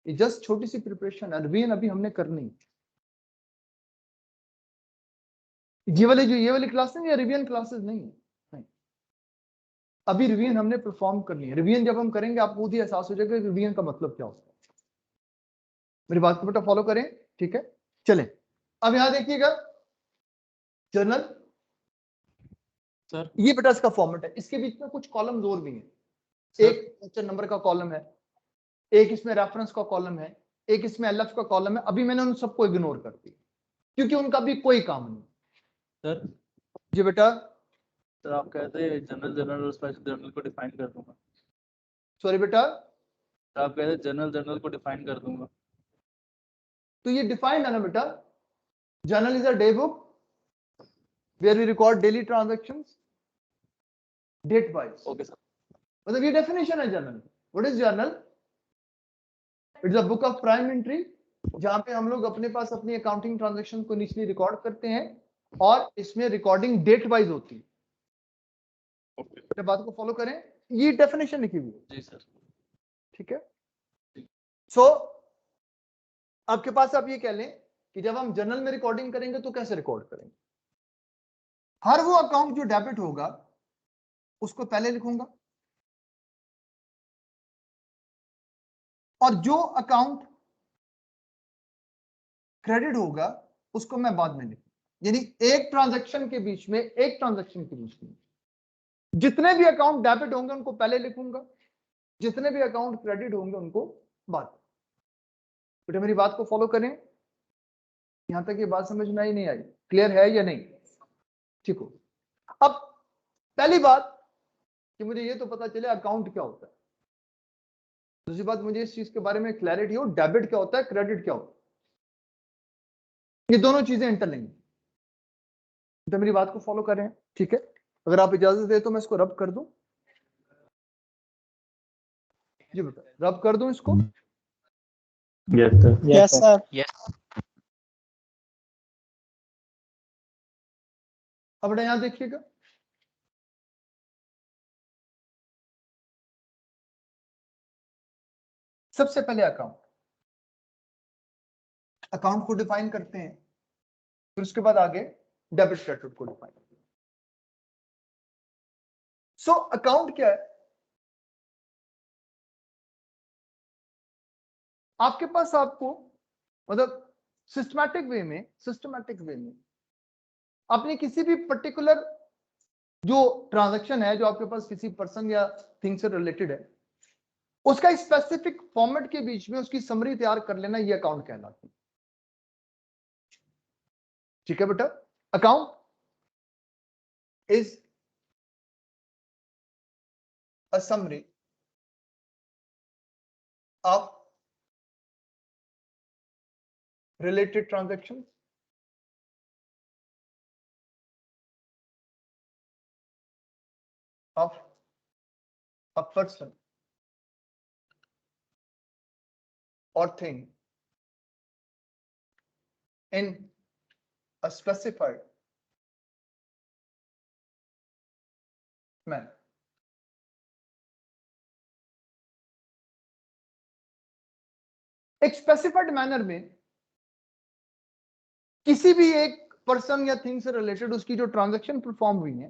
ये जस्ट छोटी सी प्रिपरेशन है। रिवीजन अभी हमने करनी है। ये वाली क्लास नहीं, ये रिवीजन क्लासेस नहीं है, नहीं। अभी रिवीजन हमने परफॉर्म करनी है। रिवीजन जब हम करेंगे आपको खुद ही एहसास हो जाएगा कि रिवीजन का मतलब क्या होता है। मेरी बात को बेटा फॉलो करें, ठीक है। चलें, अब यहां देखिएगा जर्नल सर ये बेटा इसका फॉर्मेट है। इसके बीच में कुछ कॉलम्स और भी हैं। एक क्वेश्चन नंबर का कॉलम है, एक इसमें रेफरेंस का कॉलम है, एक इसमें एलएफ का कॉलम है। अभी मैंने उन सबको इग्नोर कर दिया क्योंकि उनका भी कोई काम नहीं। सर जी बेटा, सर आप कहते हैं जनरल जनरल और स्पेशल जनरल को डिफाइन कर दूंगा। सॉरी बेटा, आप कहते हैं जनरल जनरल को डिफाइन कर दूंगा। तो ये डिफाइंड है ना बेटा। Journal is a day book where we record daily transactions date wise. Okay sir. मतलब ये डेफिनेशन है journal. What is journal? It's a book of prime entry, जहां पे हम लोग अपने पास अपनी अकाउंटिंग ट्रांजैक्शन को निचली रिकॉर्ड करते हैं और इसमें रिकॉर्डिंग डेट वाइज होती है। बात को फॉलो करें, ये डेफिनेशन लिखी हुई है। जी सर। ठीक है, सो आपके पास आप ये कह लें कि जब हम जर्नल में रिकॉर्डिंग करेंगे तो कैसे रिकॉर्ड करेंगे। हर वो अकाउंट जो डेबिट होगा उसको पहले लिखूंगा और जो अकाउंट क्रेडिट होगा उसको मैं बाद में लिखूंगा। यानी एक ट्रांजैक्शन के बीच में जितने भी अकाउंट डेबिट होंगे उनको पहले लिखूंगा, जितने भी अकाउंट क्रेडिट होंगे उनको बाद में। बेटा मेरी बात को फॉलो करें, यहां तक ये बात समझ में आई नहीं आई? क्लियर है या नहीं? ठीक हो। अब पहली बात कि मुझे ये तो पता चले अकाउंट क्या होता है। दूसरी बात मुझे इस चीज के बारे में क्लैरिटी हो, डेबिट क्या होता है, क्रेडिट क्या होता है। ये दोनों चीजें इंटरलिंक्ड। तो मेरी बात को फॉलो करें, ठीक है। अगर आप इजाजत दे तो मैं इसको रब कर दूं। जी बेटा रब कर दूं इसको। Yes sir. यस अब बेटा यहां देखिएगा, सबसे पहले अकाउंट को डिफाइन करते हैं, फिर उसके बाद आगे डेबिट क्रेडिट को डिफाइन करते हैं। सो अकाउंट क्या है? आपके पास आपको मतलब सिस्टमैटिक वे में अपनी किसी भी पर्टिकुलर जो ट्रांजैक्शन है जो आपके पास किसी पर्सन या थिंग से रिलेटेड है उसका स्पेसिफिक फॉर्मेट के बीच में उसकी समरी तैयार कर लेना, ये अकाउंट कहलाती है। ठीक है बेटा, account is a summary of related transactions of a person or thing in a specified manner. एक स्पेसिफाइड मैनर में किसी भी एक पर्सन या थिंग से रिलेटेड उसकी जो ट्रांजैक्शन परफॉर्म हुई है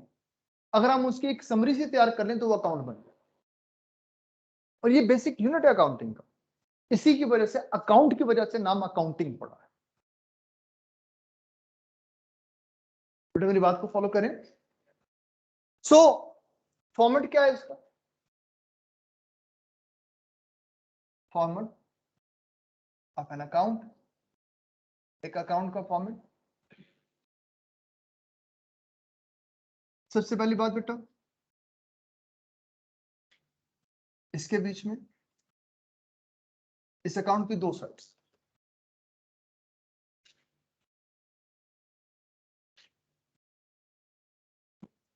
अगर हम उसकी एक समरी से तैयार कर लें तो वो अकाउंट बन जाए। और ये बेसिक यूनिट है अकाउंटिंग का। इसी की वजह से अकाउंट की वजह से नाम अकाउंटिंग पड़ा है। बेटा मेरी बात को फॉलो करें, सो फॉर्मेट क्या है इसका? फॉर्मेट ऑफ एन अकाउंट, एक अकाउंट का फॉर्मेट। सबसे पहली बात बेटा, इसके बीच में इस अकाउंट की दो साइड्स,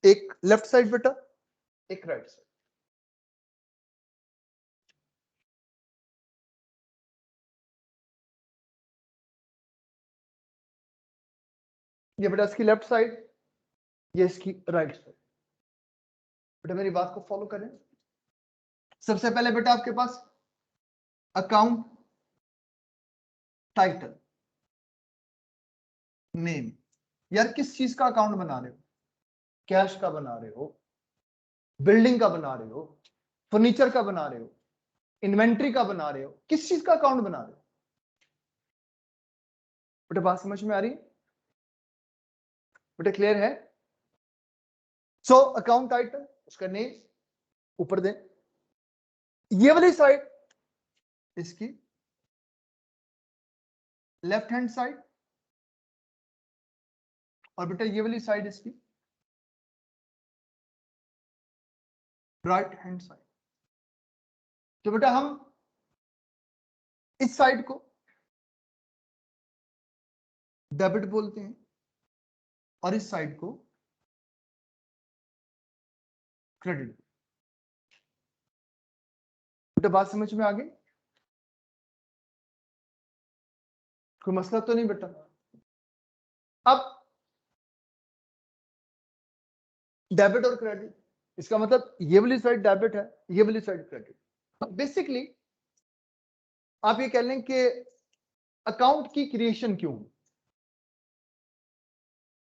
एक लेफ्ट साइड बेटा, एक राइट साइड। ये बेटा इसकी लेफ्ट साइड, ये इसकी राइट साइड। बेटा मेरी बात को फॉलो करें। सबसे पहले बेटा आपके पास अकाउंट टाइटल नेम। यार किस चीज का अकाउंट बना रहे हो? कैश का बना रहे हो, बिल्डिंग का बना रहे हो, फर्नीचर का बना रहे हो, इन्वेंट्री का बना रहे हो, किस चीज का अकाउंट बना रहे हो? बेटा बात समझ में आ रही है? बेटा क्लियर है? सो अकाउंट टाइटल, उसका नेम ऊपर दें। ये वाली साइड इसकी लेफ्ट हैंड साइड, और बेटा ये वाली साइड इसकी राइट हैंड साइड। तो बेटा हम इस साइड को डेबिट बोलते हैं और इस साइड को क्रेडिट। बेटा बात समझ में आ गई? कोई मसला तो नहीं बेटा? अब डेबिट और क्रेडिट, इसका मतलब ये वाली साइड डेबिट है, ये वाली साइड क्रेडिट। बेसिकली आप ये कह लें कि अकाउंट की क्रिएशन क्यों?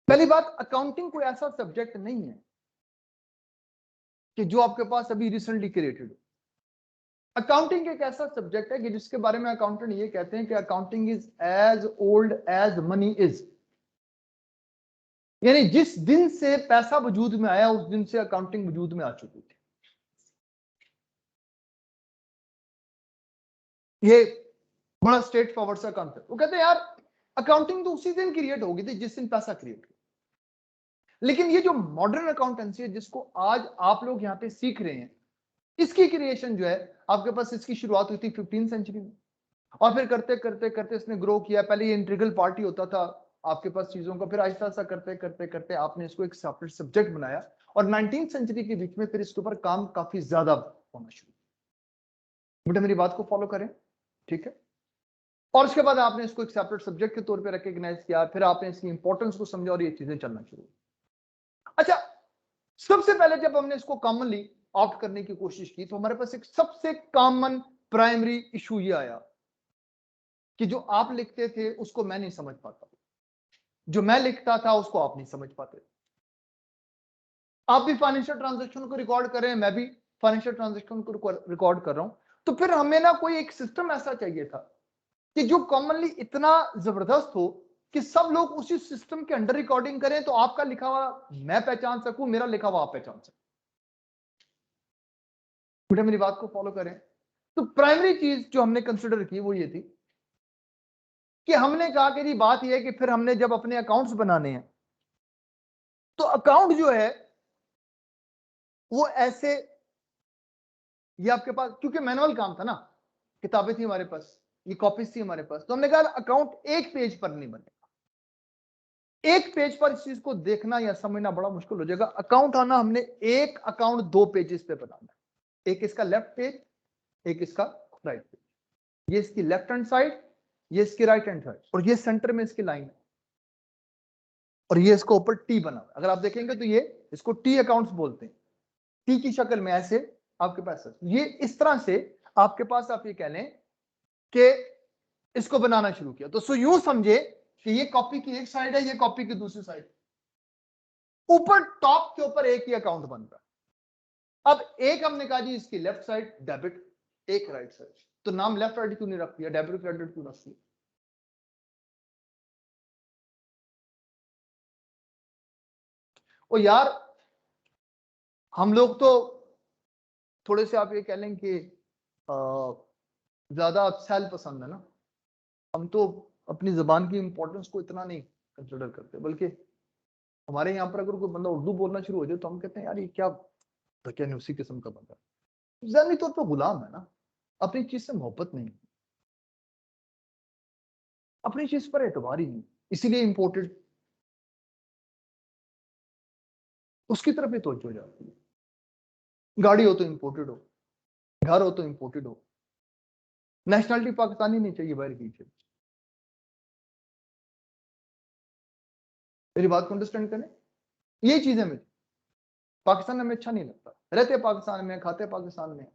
पहली बात, अकाउंटिंग कोई ऐसा सब्जेक्ट नहीं है कि जो आपके पास अभी रिसेंटली क्रिएटेड हो। अकाउंटिंग एक ऐसा सब्जेक्ट है कि जिसके बारे में अकाउंटेंट ये कहते हैं कि accounting is as old as money is. यानी जिस दिन से पैसा वजूद में आया उस दिन से अकाउंटिंग वजूद में आ चुकी थी। ये बड़ा स्ट्रेट फॉरवर्ड सा कॉन्सेप्ट। वो कहते हैं यार अकाउंटिंग तो उसी दिन क्रिएट होगी थी जिस दिन पैसा क्रिएट हुआ। लेकिन ये जो मॉडर्न अकाउंटेंसी है जिसको आज आप लोग यहाँ पे सीख रहे हैं, इसकी क्रिएशन जो है आपके पास, इसकी शुरुआत हुई थी 15वीं सेंचुरी में, और फिर करते करते करते इसने ग्रो किया। पहले ये इंटीग्रल पार्टी होता था आपके पास चीजों का, फिर आहिस्ता आहिस्ता करते करते करते आपने इसको एक सेपरेट सब्जेक्ट बनाया, और 19वीं सेंचुरी के बीच में फिर इसके ऊपर काम काफी ज्यादा होना शुरू। बेटा मेरी बात को फॉलो करें, ठीक है? और उसके बाद आपने इसको एक सेपरेट सब्जेक्ट के तौर पे रिकॉग्नाइज किया, फिर आपने इसकी इंपॉर्टेंस को समझा और ये चीजें चलना शुरू। अच्छा, सबसे पहले जब हमने इसको कॉमनली ऑप्ट करने की कोशिश की तो हमारे पास एक सबसे कॉमन प्राइमरी इशू ये आया कि जो आप लिखते थे उसको मैं नहीं समझ पाता, जो मैं लिखता था उसको आप नहीं समझ पाते। आप भी फाइनेंशियल ट्रांजैक्शन को रिकॉर्ड कर रहे हैं, मैं भी फाइनेंशियल ट्रांजैक्शन को रिकॉर्ड कर रहा हूं। तो फिर हमें ना कोई एक सिस्टम ऐसा चाहिए था कि जो कॉमनली इतना जबरदस्त हो कि सब लोग उसी सिस्टम के अंडर रिकॉर्डिंग करें, तो आपका लिखा हुआ मैं पहचान सकूं, मेरा लिखा हुआ आप पहचान सकूं। बेटा मेरी बात को फॉलो करें। तो प्राइमरी चीज जो हमने कंसिडर की वो ये थी कि हमने कहा कि जी बात यह है कि फिर हमने जब अपने अकाउंट्स बनाने हैं तो अकाउंट जो है वो ऐसे, ये आपके पास क्योंकि मैनुअल काम था ना, किताबें थी हमारे पास, ये कॉपीज थी हमारे पास, तो हमने कहा अकाउंट एक पेज पर नहीं बनेगा। एक पेज पर इस चीज को देखना या समझना बड़ा मुश्किल हो जाएगा। अकाउंट आना, हमने एक अकाउंट दो पेजेस पे बनाना, एक इसका लेफ्ट पेज, एक इसका राइट पेज। ये इसकी लेफ्ट हैंड साइड, ये इसकी राइट हैंड साइड, और ये सेंटर में इसकी लाइन है, और ये इसको ऊपर टी बना हुआ। अगर आप देखेंगे तो ये इसको टी अकाउंट्स बोलते हैं, टी की शक्ल में ऐसे आपके पास है। ये इस तरह से आपके पास, आप ये कह लें कि इसको बनाना शुरू किया। तो सो यूं समझे कि ये कॉपी की एक साइड है, ये कॉपी की दूसरी साइड। ऊपर टॉप के ऊपर एक ही अकाउंट बन रहा है। अब एक हमने कहा जी इसकी लेफ्ट साइड डेबिट, एक राइट साइड, तो नाम लेफ्ट राइट क्यों नहीं रख दिया, डेबिट क्रेडिट क्यों रख दिया? ओ यार हम लोग तो थोड़े से आप ये कह लें कि ज्यादा अपसेल पसंद है ना, हम तो अपनी जबान की इंपॉर्टेंस को इतना नहीं कंसिडर करते, बल्कि हमारे यहाँ पर अगर कोई बंदा उर्दू बोलना शुरू हो जाए तो हम कहते हैं यार ये क्या उसी किस्म का बंदा, ज़हनी तौर पर गुलाम है ना, अपनी चीज से मोहब्बत नहीं, अपनी चीज पर एतबार ही नहीं, इसीलिए इंपोर्टेड उसकी तरफ ही तवज्जो हो जाती है। गाड़ी हो तो इंपोर्टेड हो, घर हो तो इंपोर्टेड हो, नेशनलिटी पाकिस्तानी नहीं चाहिए बाहर की चाहिए। मेरी बात को अंडरस्टैंड करें, ये चीजें मुझे पाकिस्तान में अच्छा नहीं लगता, रहते पाकिस्तान में, खाते पाकिस्तान में,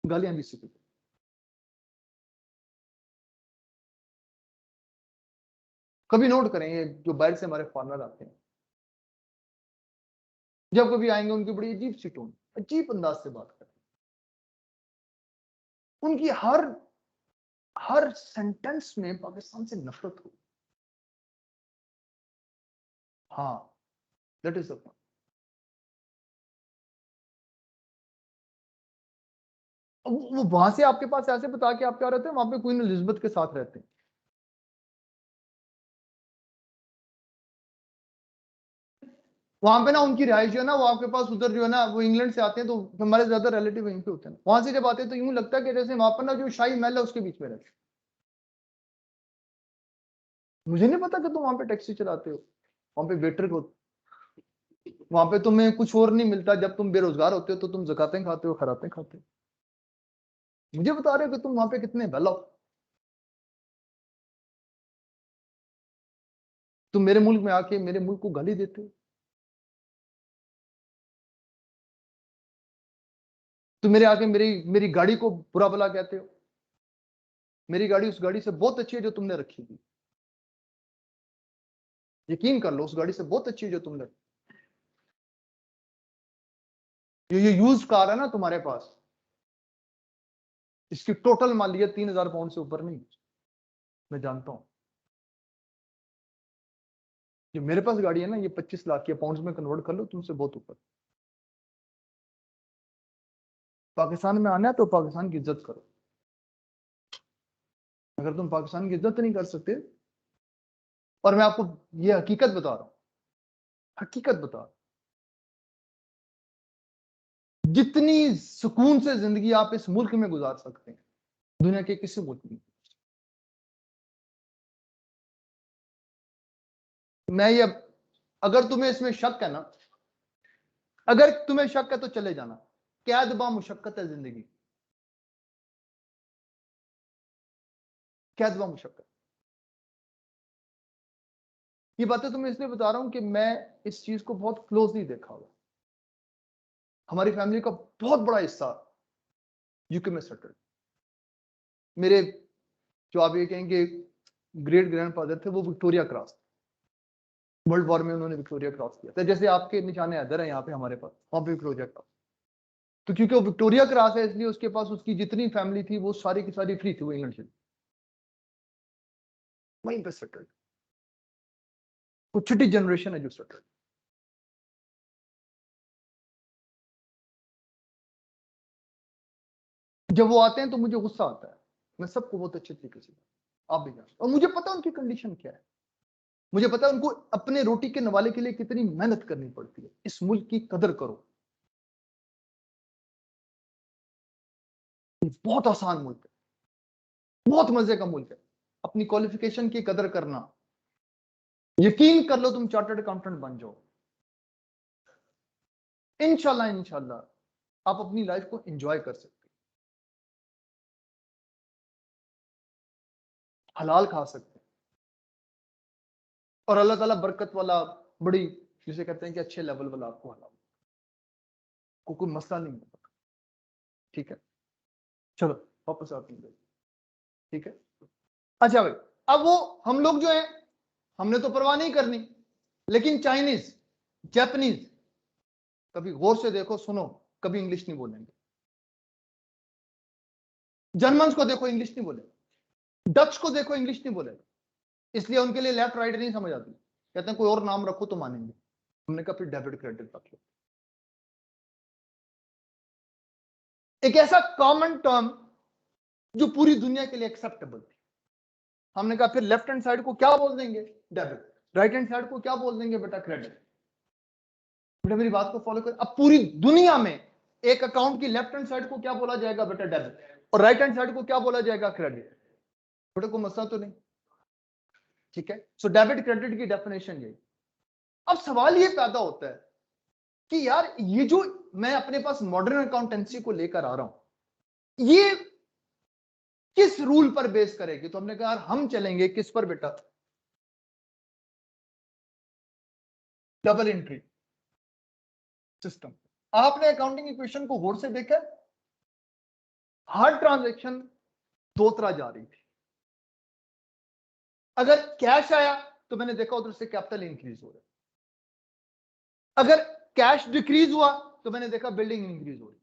गालियां भी सीखते। कभी नोट करें ये जो बाहर से हमारे फॉरनर आते हैं, जब कभी आएंगे उनकी बड़ी अजीब सी टोन, अजीब अंदाज से बात करते हैं, उनकी हर सेंटेंस में पाकिस्तान से नफरत हो। हाँ, दैट इज द पॉइंट। वो वहां से आपके पास ऐसे बता के आप क्या रहते हैं, वहां पे क्वीन एलिजाबेथ के साथ रहते हैं, वहां पे ना उनकी रिहाइश जो है ना वो आपके पास उधर जो है ना वो इंग्लैंड से आते हैं, तो हमारे ज्यादा रिलेटिव वहीं पे होते हैं, वहां से जब आते हैं तो यूं लगता है कि जैसे वहां पर ना जो शाही महल है उसके बीच में रहते हैं। मुझे नहीं पता कि तुम वहां पे टैक्सी चलाते हो, वहां पे वेटर हो, वहां पे तुम्हें कुछ और नहीं मिलता, जब तुम बेरोजगार होते हो तो तुम ज़कातें खाते हो, खरातें खाते हो, मुझे बता रहे हो कि तुम वहां पे कितने वेल ऑफ। तुम मेरे मुल्क में आके मेरे मुल्क को गाली देते हो, तुम मेरे आके मेरी मेरी गाड़ी को बुरा भला कहते हो, मेरी गाड़ी उस गाड़ी से बहुत अच्छी है जो तुमने रखी थी, यकीन कर लो उस गाड़ी से बहुत अच्छी है जो तुमने, ये यूज कार है ना तुम्हारे पास, इसकी टोटल मालियत 3,000 पाउंड से ऊपर नहीं, मैं जानता हूं। जो मेरे पास गाड़ी है ना ये 25 लाख की, पाउंड्स में कन्वर्ट कर लो, तुमसे बहुत ऊपर। पाकिस्तान में आना है तो पाकिस्तान की इज्जत करो, अगर तुम पाकिस्तान की इज्जत नहीं कर सकते, और मैं आपको ये हकीकत बता रहा हूं, हकीकत बता रहा हूं, जितनी सुकून से जिंदगी आप इस मुल्क में गुजार सकते हैं दुनिया के किसी मुल्क में, मैं ये, अगर तुम्हें इसमें शक है ना, अगर तुम्हें शक है तो चले जाना, कैद बा मुशक्कत है जिंदगी, कैद बा मुशक्कत। ये बातें तुम्हें इसलिए बता रहा हूं कि मैं इस चीज को बहुत क्लोजली देखा हुआ, हमारी फैमिली का बहुत बड़ा हिस्सा यूके में सेटल, मेरे जो आप ये कहेंगे ग्रेट ग्रैंडफादर थे वो विक्टोरिया क्रॉस, वर्ल्ड वॉर में उन्होंने विक्टोरिया क्रॉस किया था, जैसे आपके निशाने हैदर है यहाँ पे हमारे पास, वहां पे विक्टोरिया क्रॉस, तो क्योंकि वो विक्टोरिया क्रॉस है इसलिए उसके पास उसकी जितनी फैमिली थी वो सारी की सारी फ्री थी, वो इंग्लैंड से वहीं पे सेटल, कुछ छठी जनरेशन है जो सेटल। जब वो आते हैं तो मुझे गुस्सा आता है, मैं सबको बहुत अच्छे तरीके से, आप भी जानते, और मुझे पता है उनकी कंडीशन क्या है, मुझे पता है उनको अपने रोटी के नवाले के लिए कितनी मेहनत करनी पड़ती है। इस मुल्क की कदर करो, ये बहुत आसान मुल्क है, बहुत मजे का मुल्क है, अपनी क्वालिफिकेशन की कदर करना, यकीन कर लो तुम चार्टर्ड अकाउंटेंट बन जाओ, इंशाल्लाह इंशाल्लाह आप अपनी लाइफ को एंजॉय कर सकते, हलाल खा सकते, और अल्लाह ताला बरकत वाला, बड़ी जिसे कहते हैं कि अच्छे लेवल वाला आपको हलाल को कोई मसला नहीं होता। ठीक है, चलो वापस आते हैं, ठीक है। अच्छा भाई, अब वो हम लोग जो है हमने तो परवाह नहीं करनी, लेकिन चाइनीज, जापानीज, कभी गौर से देखो सुनो, कभी इंग्लिश नहीं बोलेंगे, जर्मन्स को देखो इंग्लिश नहीं बोलेगा, डच को देखो इंग्लिश नहीं बोलेगा, इसलिए उनके लिए लेफ्ट राइट नहीं समझ आती, कहते हैं कोई और नाम रखो तो मानेंगे, हमने कहा फिर डेबिट क्रेडिट रख लो, एक ऐसा कॉमन टर्म जो पूरी दुनिया के लिए एक्सेप्टेबल थी। हमने कहा फिर लेफ्ट हैंड साइड को क्या बोल देंगे, डेबिट, राइट हैंड साइड को क्या बोल देंगे बेटा, क्रेडिट। बेटा मेरी बात को फॉलो कर, अब पूरी दुनिया में एक अकाउंट की लेफ्ट हैंड साइड को क्या बोला जाएगा बेटा, डेबिट, और राइट हैंड साइड को क्या बोला जाएगा, क्रेडिट। बेटा कोई मसला तो नहीं, ठीक है। सो डेबिट क्रेडिट की डेफिनेशन यही। अब सवाल ये पैदा होता है कि यार ये जो मैं अपने पास मॉडर्न अकाउंटेंसी को लेकर आ रहा हूं, ये किस रूल पर बेस करेगी? तो हमने कहा यार हम चलेंगे किस पर बेटा, डबल एंट्री सिस्टम। आपने अकाउंटिंग इक्वेशन को गौर से देखा, हर ट्रांजैक्शन दो तरह जा रही थी। अगर कैश आया तो मैंने देखा उधर से कैपिटल इंक्रीज हो रहा है, अगर कैश डिक्रीज हुआ तो मैंने देखा बिल्डिंग इंक्रीज हो रही,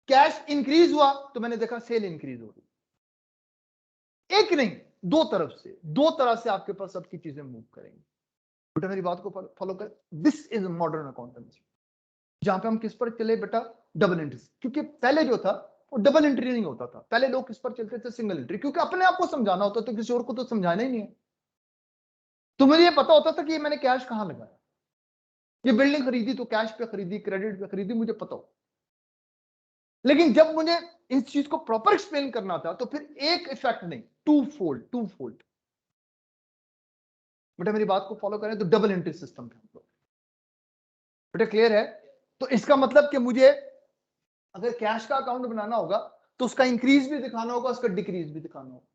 कैश इंक्रीज हुआ तो मैंने देखा सेल इंक्रीज हो रही। एक नहीं, दो तरफ से, दो तरह से आपके पास सबकी चीजें मूव करेंगी। बेटा मेरी बात को फॉलो कर, दिस इज मॉडर्न अकाउंटेंसी, जहां पे हम किस पर चले बेटा, डबल एंट्री। क्योंकि पहले जो था वो डबल एंट्री नहीं होता था, पहले लोग किस पर चलते थे, सिंगल एंट्री, क्योंकि अपने आप को समझाना होता तो किसी और को तो समझाना ही नहीं है। तो मुझे ये पता होता था कि मैंने कैश कहां लगाया, ये बिल्डिंग खरीदी तो कैश पे खरीदी, क्रेडिट पे खरीदी, मुझे पता हो। लेकिन जब मुझे इस चीज को प्रॉपर एक्सप्लेन करना था तो फिर एक इफेक्ट नहीं, टू फोल्ड। बेटा मेरी बात को फॉलो करें तो डबल एंट्री सिस्टम थे हम लोग। बेटा क्लियर है? तो इसका मतलब कि मुझे अगर कैश का अकाउंट बनाना होगा तो उसका इंक्रीज भी दिखाना होगा, उसका डिक्रीज भी दिखाना होगा।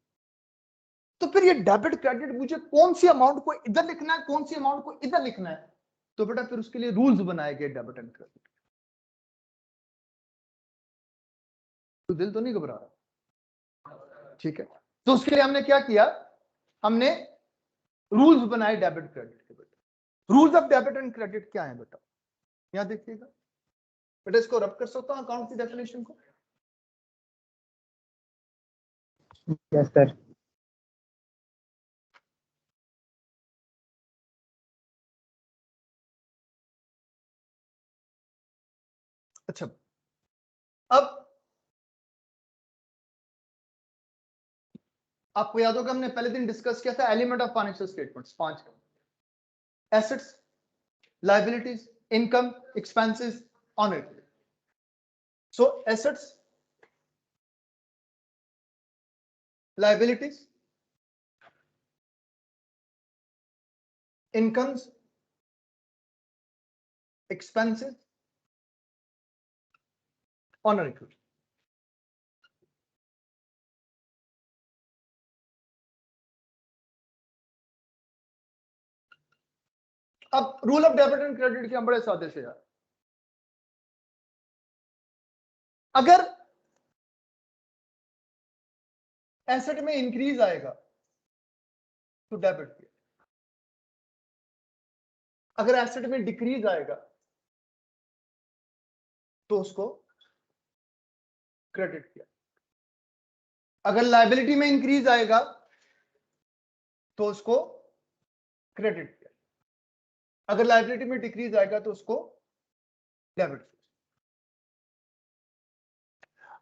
तो फिर ये डेबिट क्रेडिट मुझे कौन सी अमाउंट को इधर लिखना है, कौन सी अमाउंट को इधर लिखना है, तो बेटा फिर उसके लिए रूल्स बनाए गए डेबिट एंड क्रेडिट। तो दिल तो नहीं घबरा रहा, ठीक है। तो उसके लिए हमने क्या किया, हमने रूल्स बनाए डेबिट क्रेडिट के। बेटा rules of debit and credit क्या है बेटा, यहां देखिएगा बेटा, इसको रब कर सकता हूं अकाउंट की डेफिनेशन को। Yes sir. अच्छा, अब आपको याद होगा हमने पहले दिन डिस्कस किया था element of financial statements, 5 assets, liabilities, income, expenses, owner. So assets, liabilities, incomes, expenses, owner equity. अब rule of debit and credit के हम बड़े सादे से यार, अगर एसेट में इंक्रीज आएगा तो डेबिट किया, अगर एसेट में डिक्रीज आएगा तो उसको क्रेडिट किया, अगर लायबिलिटी में इंक्रीज आएगा तो उसको क्रेडिट किया, अगर लायबिलिटी में डिक्रीज आएगा तो उसको डेबिट किया,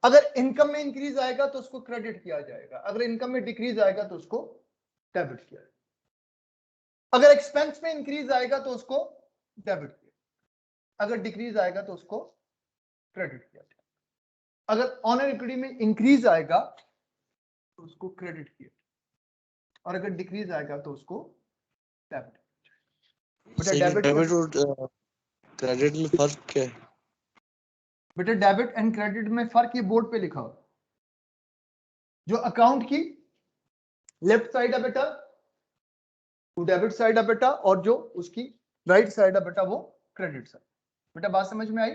अगर इनकम में इंक्रीज आएगा तो उसको क्रेडिट किया जाएगा, अगर इनकम में डिक्रीज आएगा तो उसको डेबिट किया जाएगा, अगर एक्सपेंस में इंक्रीज आएगा तो उसको डेबिट किया, अगर डिक्रीज आएगा तो उसको क्रेडिट किया जाएगा, अगर ऑनर इक्विटी में इंक्रीज आएगा तो उसको क्रेडिट किया, और अगर डिक्रीज आएगा तो उसको डेबिट। डेबिट और क्रेडिट में फर्क क्या है? बेटा डेबिट एंड क्रेडिट में फर्क ये बोर्ड पे लिखा हो, जो अकाउंट की लेफ्ट साइड है बेटा वो डेबिट साइड है बेटा, और जो उसकी राइट साइड है बेटा वो क्रेडिट साइड। बेटा बात समझ में आई?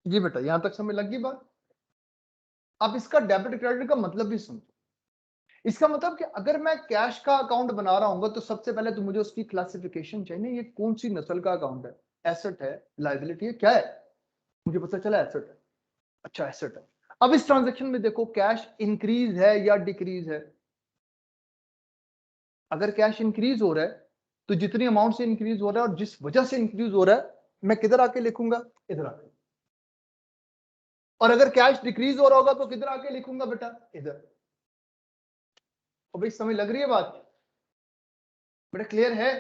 जी बेटा यहां तक समझ लग गई बात। अब इसका डेबिट क्रेडिट का मतलब भी समझो। इसका मतलब कि अगर मैं कैश का अकाउंट बना रहा हूँ तो सबसे पहले तो मुझे उसकी क्लासिफिकेशन चाहिए, ये कौन सी नस्ल का अकाउंट है, एसेट है, लायबिलिटी है, क्या है। मुझे पता चला एसेट है, अच्छा एसेट है। अब इस ट्रांजैक्शन में देखो कैश इंक्रीज है या डिक्रीज है, अगर कैश इंक्रीज हो रहा है तो जितनी अमाउंट से इंक्रीज हो रहा है और जिस वजह से इंक्रीज हो रहा है मैं किधर आके लिखूंगा, इधर आके। और अगर कैश डिक्रीज हो रहा होगा तो किधर आके लिखूंगा बेटा, इधर। और भाई समझ लग रही है बात बेटा, क्लियर है?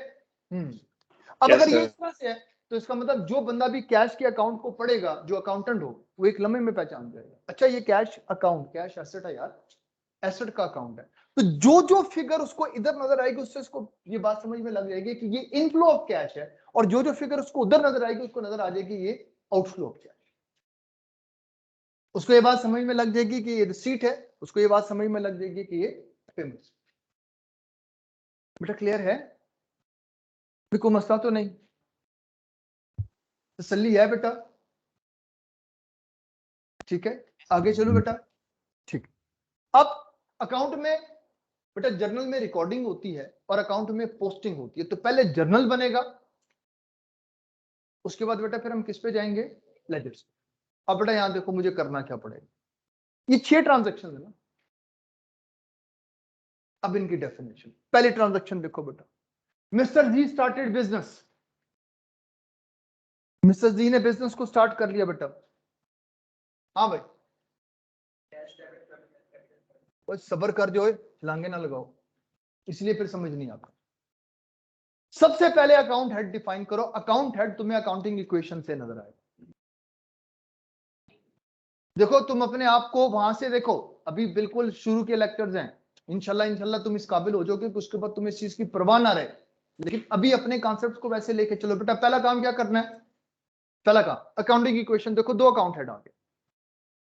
अब Yes, अगर ये sir. इस तरह से है तो इसका मतलब जो बंदा भी कैश के अकाउंट को पढ़ेगा, जो अकाउंटेंट हो, वो एक लम्हे में पहचान जाएगा, अच्छा ये कैश अकाउंट, कैश एसेट है यार, एसेट का अकाउंट है। तो जो जो फिगर उसको इधर नजर आएगी उससे उसको ये बात समझ में लग जाएगी कि ये इनफ्लो ऑफ कैश है, और जो जो फिगर उसको उधर नजर आएगी उसको नजर आ जाएगी ये आउटफ्लो ऑफ कैश। उसको ये बात समझ में लग जाएगी कि ये रिसीट है, उसको ये बात समझ में लग जाएगी कि ये पेमेंट। बेटा क्लियर है? भी कोई मसला तो नहीं? तसल्ली है बेटा? ठीक है, आगे चलो बेटा। ठीक, अब अकाउंट में बेटा जर्नल में रिकॉर्डिंग होती है और अकाउंट में पोस्टिंग होती है। तो पहले जर्नल बनेगा, उसके बाद बेटा फिर हम किस पे जाएंगे, लेजर्स। अब बेटा यहां देखो मुझे करना क्या पड़ेगा, ये 6 ट्रांजैक्शन है ना। अब इनकी डेफिनेशन, पहली ट्रांजैक्शन देखो बेटा, mister G started business. Mister जी ने बिजनेस को स्टार्ट कर लिया बेटा। हाँ भाई, सबर कर जो, लांगे ना लगाओ, इसलिए फिर समझ नहीं आता। सबसे पहले अकाउंट हेड डिफाइन करो। अकाउंट हेड तुम्हें अकाउंटिंग इक्वेशन से नजर आएगा। देखो तुम अपने आप को वहां से देखो, अभी बिल्कुल शुरू के लेक्चर्स हैं, इंशाल्लाह तुम इस काबिल हो जाओगे कि उसके बाद तुम्हें इस चीज की परवाह ना रहे, लेकिन अभी अपने कॉन्सेप्ट को वैसे लेके चलो बेटा। पहला काम क्या करना है, पहला काम अकाउंटिंग इक्वेशन देखो, 2 अकाउंट हेड आ गए,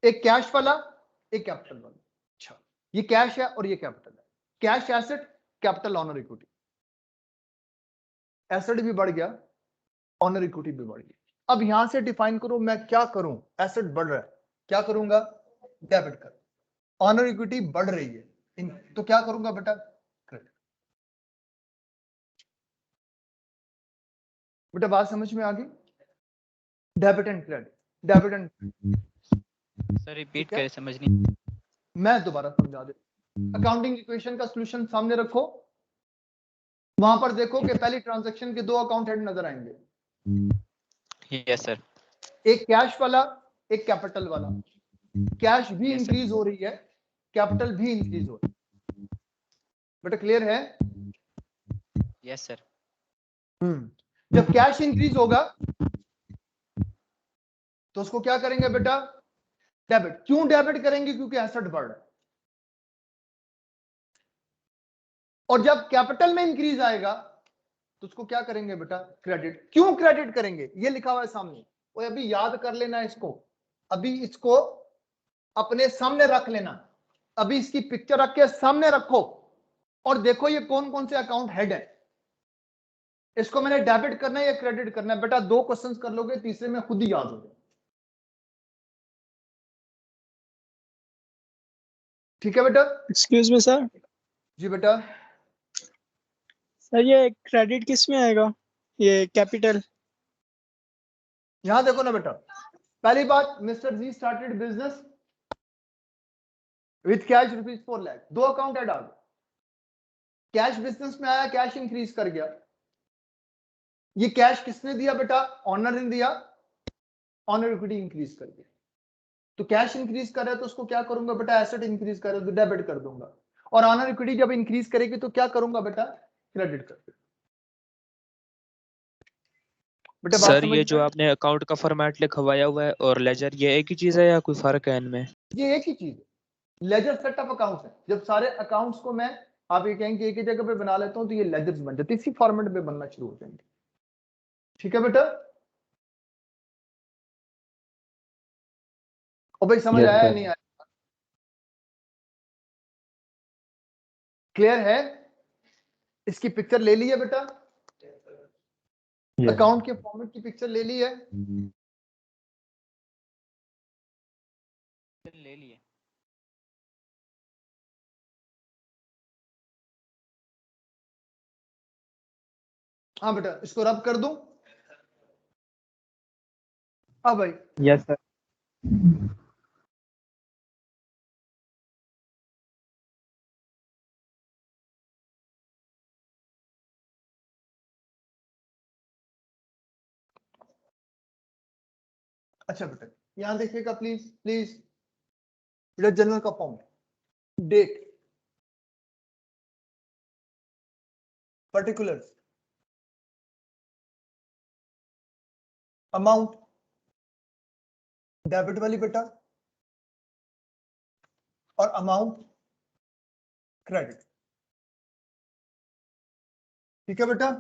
एक कैश वाला, एक कैपिटल वाला। अच्छा, ये कैश है और ये कैपिटल है। Cash asset, capital honour equity. Asset भी बढ़ गया, ऑनर इक्विटी भी बढ़ गई। अब यहां से डिफाइन करो मैं क्या करूं, एसेट बढ़ रहा है, क्या करूंगा, डेबिट कर। ऑनर इक्विटी बढ़ रही है, तो क्या करूंगा बेटा, क्रेडिट। बेटा बात समझ में आ गई, debit and credit, debit and. Sir repeat करें, समझ नहीं। मैं दोबारा समझा दे। अकाउंटिंग इक्वेशन का सॉल्यूशन सामने रखो, वहां पर देखो कि पहली ट्रांजैक्शन के 2 अकाउंट हेड नजर आएंगे। Yes sir. एक कैश वाला, एक कैपिटल वाला। कैश भी इंक्रीज हो रही है, कैपिटल भी इंक्रीज हो रही है। बेटा क्लियर है? Yes sir. जब कैश इंक्रीज होगा तो उसको क्या करेंगे बेटा, डेबिट। क्यों डेबिट करेंगे, क्योंकि एसेट बढ़ रहा है। और जब कैपिटल में इंक्रीज आएगा तो उसको क्या करेंगे बेटा, क्रेडिट। क्यों क्रेडिट करेंगे, ये लिखा हुआ है सामने, और अभी याद कर लेना इसको, अभी इसको अपने सामने रख लेना, अभी इसकी पिक्चर रख के सामने रखो और देखो ये कौन कौन से अकाउंट हेड है। इसको मैंने डेबिट करना है या क्रेडिट करना है बेटा, 2 क्वेश्चंस कर लोगे, तीसरे में खुद ही याद हो जाए। ठीक है बेटा? Excuse me sir. जी बेटा। सर ये क्रेडिट किस में आएगा, ये कैपिटल? यहां देखो ना बेटा, पहली बात, mister G started business with cash ₹4 lakh, 2 account add आ गए। कैश बिजनेस में आया, कैश इंक्रीज कर गया। ये कैश किसने दिया बेटा, ऑनर ने दिया, ऑनर इक्विटी इंक्रीज कर गया। तो कैश इंक्रीज कर रहा है तो उसको क्या करूंगा बेटा, एसेट इंक्रीज कर रहा है तो डेबिट कर दूंगा। और ऑनर इक्विटी जब इंक्रीज करेगी तो क्या करूंगा बेटा, क्रेडिट कर दूंगा। बेटा बात सर समझ ये में जो आई? आपने अकाउंट का फॉर्मेट लिखवाया हुआ है और लेजर, ये एक ही चीज है या कोई फर्क है इनमें? ये एक ही चीज है, लेजर सेट ऑफ अकाउंट्स है। जब सारे अकाउंट्स को मैं, आप ये कहेंगे एक ही जगह पे बना लेता हूं तो ये लेजर्स बन जाते, इसी फॉर्मेट में बनना शुरू हो जाएंगे। ठीक है बेटा? और भाई समझ आया या नहीं आया, क्लियर है? इसकी पिक्चर ले ली है बेटा, अकाउंट के फॉर्मेट की पिक्चर ले ली है। ले लिए। हाँ बेटा, इसको रब कर दूं। हाँ भाई, यस सर। अच्छा बेटा यहां देखिएगा प्लीज प्लीज, बेटा जनरल का form, date, particulars, amount, debit वाली बेटा, और अमाउंट क्रेडिट। ठीक है बेटा।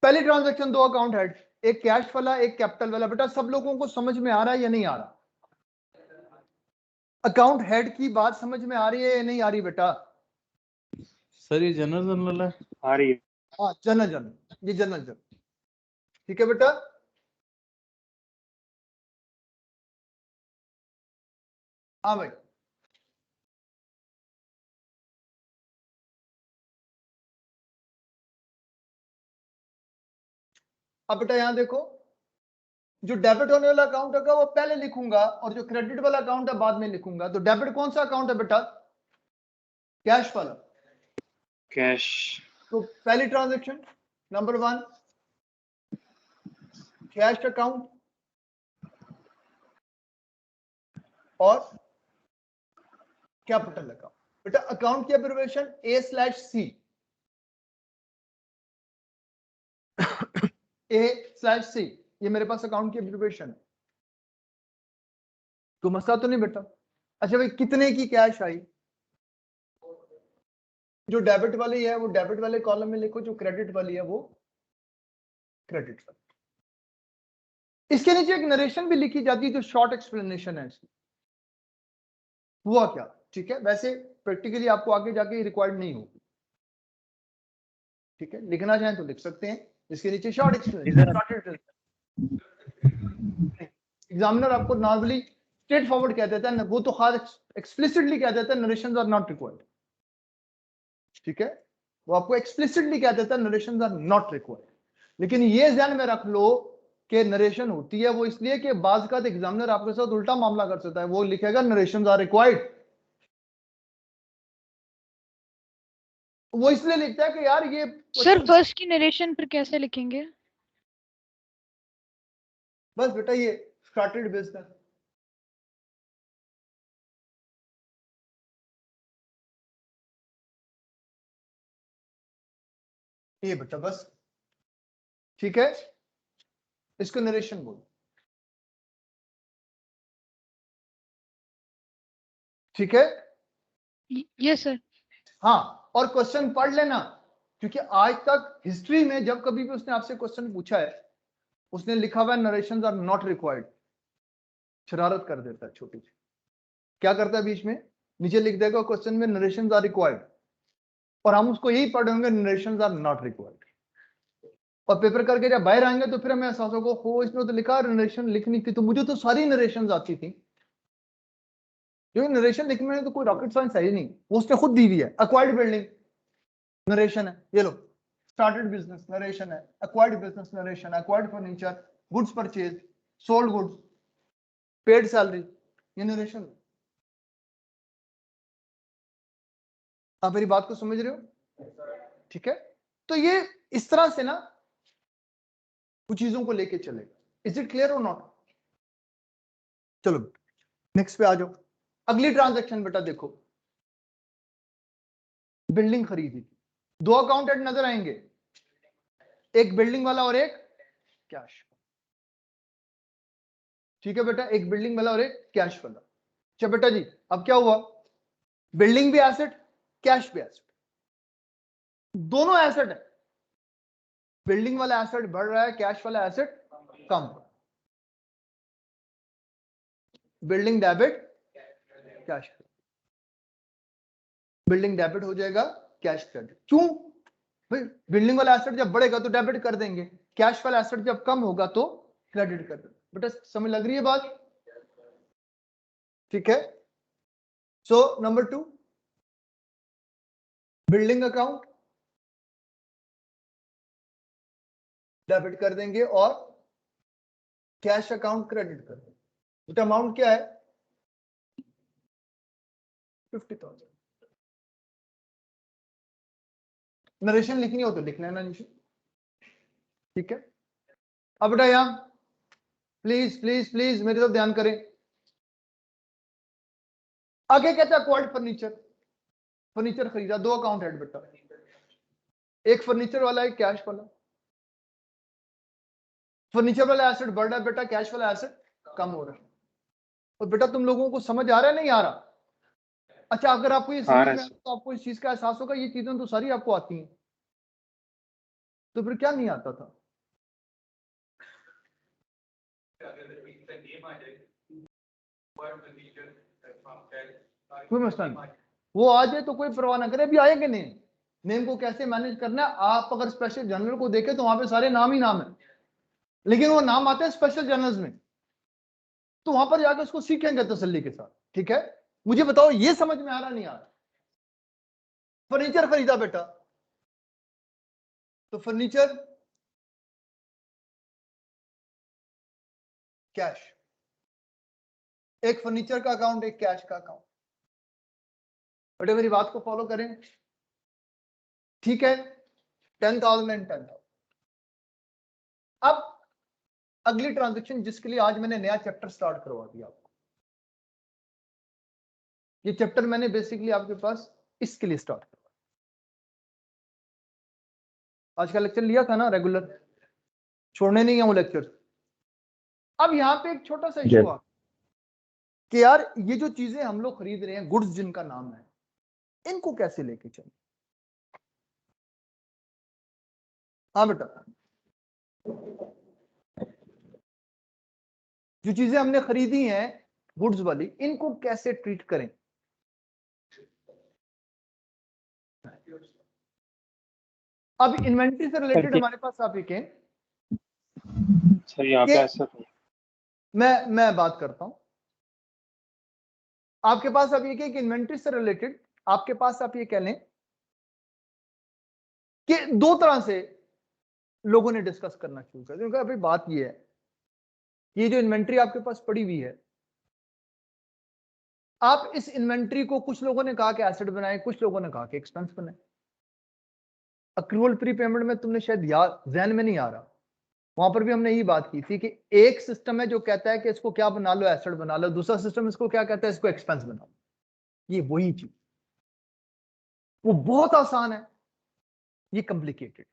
पहली ट्रांजैक्शन दो अकाउंट हेड, एक कैश वाला एक कैपिटल वाला। बेटा सब लोगों को समझ में आ रहा है या नहीं आ रहा? अकाउंट हेड की बात समझ में आ रही है या नहीं आ रही बेटा? सर ये जनरल है। आ रही है। हाँ जनरल जनरल, ये जनरल जनरल। ठीक है बेटा। हाँ भाई अब बेटा यहां देखो, जो डेबिट होने वाला अकाउंट होगा वो पहले लिखूंगा और जो क्रेडिट वाला अकाउंट है बाद में लिखूंगा। तो डेबिट कौन सा अकाउंट है बेटा? कैश वाला। कैश। तो पहली ट्रांजैक्शन नंबर 1 कैश अकाउंट और कैपिटल अकाउंट। बेटा अकाउंट की एब्रिविएशन A/C, A/C, ये मेरे पास अकाउंट की एब्रिविएशन है। तो मसला तो नहीं बेटा? अच्छा भाई कितने की कैश आई? जो डेबिट वाली है वो डेबिट वाले कॉलम में लिखो, जो क्रेडिट वाली है वो क्रेडिट वाली। इसके नीचे एक नरेशन भी लिखी जाती है जो शॉर्ट एक्सप्लेनेशन है इसकी, हुआ क्या। ठीक है, वैसे प्रैक्टिकली आपको आगे जाके रिक्वायर्ड नहीं होगी। ठीक है, लिखना चाहें तो लिख सकते हैं, इसके नीचे शॉर्ट एक्सप्लेनेशन। एग्जामिनर आपको नॉर्मली स्ट्रेट फॉरवर्ड कह देता है, वो तो खास एक्सप्लिसिटली कह देता है नरेशंस आर नॉट रिक्वायर्ड। ठीक है, वो आपको एक्सप्लिसिटली कह देता है नरेशंस आर नॉट रिक्वायर्ड। लेकिन ये ध्यान में रख लो कि नरेशन होती है वो इसलिए कि बाज का एग्जामिनर आपके साथ उल्टा मामला कर सकता है, वो लिखेगा नरेशंस आर रिक्वायर्ड। वो इसलिए लिखता है कि यार ये सर फर्स्ट की नरेशन पर कैसे लिखेंगे? बस बेटा ये स्टार्टेड बिजनेस, ये बेटा बस। ठीक है, इसको नरेशन बोल। ठीक है, यस सर। हाँ और क्वेश्चन पढ़ लेना, क्योंकि आज तक हिस्ट्री में जब कभी भी उसने आपसे क्वेश्चन पूछा है उसने लिखा हुआ है नरेशंस आर नॉट रिक्वायर्ड। शरारत कर देता है छोटी सी, क्या करता है बीच में नीचे लिख देगा क्वेश्चन में नरेशंस आर रिक्वायर्ड, और हम उसको यही पढ़ेंगे नरेशंस आर नॉट रिक्वायर्ड। और पेपर करके जब बाहर आएंगे तो फिर हमें एहसास होगा हो इसने तो लिखा नरेशन लिखनी थी, तो मुझे तो सारी नरेशन आती थी। क्योंकि नरेशन लिखने में तो कोई रॉकेट साइंस है ही नहीं, वो उसने खुद दी हुई है। एक्वायर्ड बिल्डिंग नरेशन है, ये लो। स्टार्टेड बिजनेस नरेशन है, acquired business narration, acquired furniture, goods purchase, sold goods, paid salary, ये नरेशन। आप मेरी बात को समझ रहे हो? ठीक है, तो ये इस तरह से ना कुछ चीजों को लेके चलेगा। इज इट क्लियर और नॉट? चलो नेक्स्ट पे आ जाओ। अगली ट्रांजैक्शन बेटा देखो, बिल्डिंग खरीदी, दो अकाउंट हेड नजर आएंगे, एक बिल्डिंग वाला और एक कैश। ठीक है बेटा, एक बिल्डिंग वाला और एक कैश वाला। अच्छा बेटा जी अब क्या हुआ, बिल्डिंग भी एसेट कैश भी एसेट, दोनों एसेट है। बिल्डिंग वाला एसेट बढ़ रहा है, कैश वाला एसेट कम। Building debit cash, building debit हो जाएगा, कैश क्रेडिट। क्यों भाई? बिल्डिंग वाला एसेट जब बढ़ेगा तो डेबिट कर देंगे, कैश वाला एसेट जब कम होगा तो क्रेडिट कर देंगे। बेटा समझ लग रही है बात? ठीक है, so number 2 building account debit कर देंगे और कैश अकाउंट क्रेडिट कर देंगे। बेटा अमाउंट क्या है? 50,000। नरेशन लिखनी हो तो लिख लेना नीचे। ठीक है, अब बेटा यहाँ प्लीज प्लीज प्लीज मेरी तरफ ध्यान करें। आगे कहता है क्वार्ट फर्नीचर, फर्नीचर खरीदा, दो अकाउंट है बेटा, एक फर्नीचर वाला एक कैश वाला। फर्नीचर वाला एसेट बढ़ रहा है बेटा, कैश वाला एसेट कम हो रहा है। और बेटा तुम लोगों को समझ आ रहा है नहीं आ रहा? अच्छा अगर आपको ये समझ में आए तो आपको इस चीज का एहसास होगा, ये चीजें तो सारी आपको आती हैं, तो फिर क्या नहीं आता था? कोई मसला नहीं, वो आ जाए तो कोई परवाह ना करे, अभी आएंगे नहीं। नेम को कैसे मैनेज करना है, आप अगर स्पेशल जर्नल को देखें तो वहां पे सारे नाम ही नाम है, लेकिन वो नाम आते हैं स्पेशल जर्नल्स में, तो वहां पर जाकर उसको सीखेंगे तसल्ली के साथ। ठीक है, मुझे बताओ ये समझ में आ रहा नहीं आ रहा? फर्नीचर खरीदा बेटा, तो फर्नीचर कैश, एक फर्नीचर का अकाउंट एक कैश का अकाउंट। बेटे मेरी बात को फॉलो करें, ठीक है? 10,000 एंड 10,000। अब अगली ट्रांजैक्शन जिसके लिए आज मैंने नया चैप्टर स्टार्ट करवा दिया आपको, ये चैप्टर मैंने बेसिकली आपके पास इसके लिए स्टार्ट करवा, आज का लेक्चर लिया था ना रेगुलर, छोड़ने नहीं है वो लेक्चर। अब यहाँ पे एक छोटा सा इशू आ कि यार ये जो चीजें हम लोग खरीद रहे हैं, गुड्स जिनका नाम है, इनको कैसे लेके चले? हाँ बेटा, जो चीजें हमने खरीदी हैं गुड्स वाली, इनको कैसे ट्रीट करें? अब इन्वेंट्री से रिलेटेड हमारे पास आप एक है सर यहाँ पे ऐसा मैं बात करता हूं आपके पास। अब ये कि इन्वेंट्री से रिलेटेड आपके पास आप ये कह लें कि दो तरह से लोगों ने डिस्कस करना शुरू कर दिया। अभी बात ये है, ये जो इन्वेंट्री आपके पास पड़ी हुई है, आप इस इन्वेंट्री को कुछ लोगों ने कहा कि एसेट बनाए, कुछ लोगों ने कहा कि एक्सपेंस बनाए। अक्रूवल प्रीपेमेंट में तुमने शायद याद ज़हन में नहीं आ रहा, वहां पर भी हमने यही बात की थी कि एक सिस्टम है जो कहता है कि इसको क्या बना लो, एसेट बना लो, दूसरा सिस्टम इसको क्या कहता है, इसको एक्सपेंस बना लो। ये वही चीज, वो बहुत आसान है, ये कॉम्प्लिकेटेड,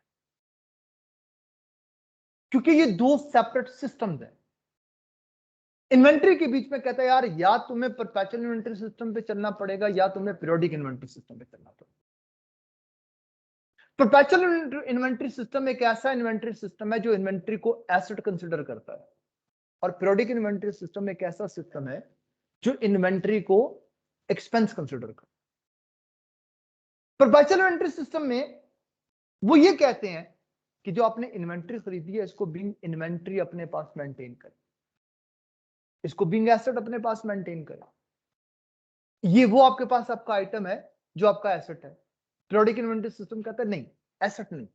क्योंकि ये दो सेपरेट सिस्टम्स हैं। इन्वेंट्री के बीच में कहता है यार या तुम्हें परपेचुअल इन्वेंट्री सिस्टम पे चलना पड़ेगा या तुम्हें पीरियोडिक इन्वेंट्री सिस्टम पे चलना पड़ेगा। परपेचुअल इन्वेंट्री सिस्टम एक ऐसा इन्वेंट्री सिस्टम है जो इन्वेंट्री को एसेट कंसीडर करता है, और पीरियोडिक इन्वेंट्री सिस्टम एक ऐसा सिस्टम है जो इन्वेंट्री को एक्सपेंस कंसीडर करता है। परपेचुअल इन्वेंट्री सिस्टम में वो ये कहते हैं कि जो आपने इन्वेंट्री खरीदी है इसको बिंग इन्वेंट्री अपने पास मेंटेन करें, इसको बिंग एसेट अपने पास मेंटेन करें। ये वो आपके पास आपका आइटम है जो आपका एसेट है। पीरियोडिक इन्वेंट्री सिस्टम कहता है नहीं, एसेट नहीं,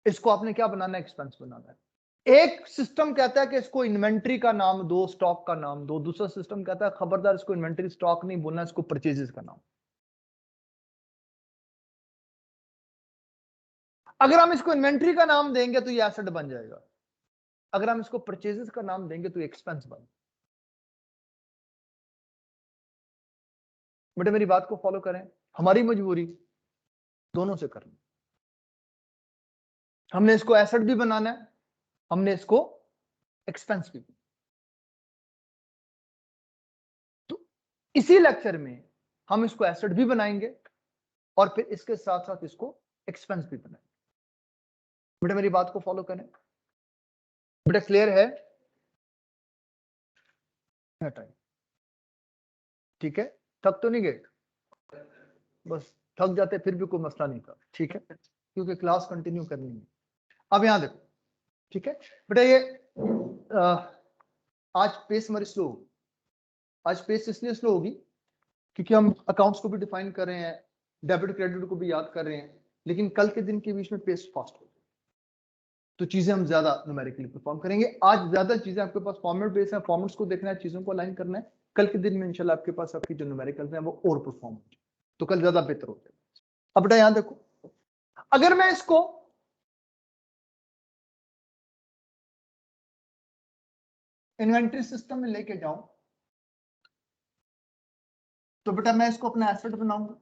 इसको आपने क्या बनाना है, एक्सपेंस बनाना है। एक सिस्टम कहता है कि इसको इन्वेंट्री का नाम दो, स्टॉक का नाम दो, दूसरा सिस्टम कहता है खबरदार इसको इन्वेंट्री स्टॉक नहीं बोलना, इसको परचेजेस का नाम। अगर हम इसको इन्वेंट्री का नाम देंगे तो ये एसेट बन जाएगा, अगर हम इसको परचेजेस का नाम देंगे तो एक्सपेंस बन। बेटे मेरी बात को फॉलो करें, हमारी मजबूरी दोनों से करनी, हमने इसको एसेट भी बनाना है, हमने इसको एक्सपेंस भी। तो इसी लेक्चर में हम इसको एसेट भी बनाएंगे और फिर इसके साथ साथ इसको एक्सपेंस भी बनाएंगे। बेटा मेरी बात को फॉलो करें, बेटा क्लियर है? ठीक है, थक तो नहीं गए? बस थक जाते फिर भी कोई मसला नहीं था, ठीक है, क्योंकि क्लास कंटिन्यू करनी है। अब यहां देखो, ठीक है बेटा, ये आज पेस हमारी स्लो होगी। आज पेस इसलिए स्लो होगी क्योंकि हम अकाउंट्स को भी डिफाइन कर रहे हैं, डेबिट क्रेडिट को भी याद कर रहे हैं, लेकिन कल के दिन के बीच में पेस फास्ट होगी, तो चीजें हम ज्यादा न्यूमेरिकली परफॉर्म करेंगे। आज ज्यादा चीजें आपके पास फॉर्मेट बेस है, फॉर्मेट्स को देखना है, चीजों को अलाइन करना है। कल के दिन में इंशाल्लाह आपके पास आपकी जो न्यूमेरिकल्स हैं वो और परफॉर्म हो, तो कल ज्यादा बेहतर होते हैं। अब बेटा यहां देखो, अगर मैं इसको इन्वेंट्री सिस्टम में लेके जाऊं तो बेटा मैं इसको अपना एसेट बनाऊंगा,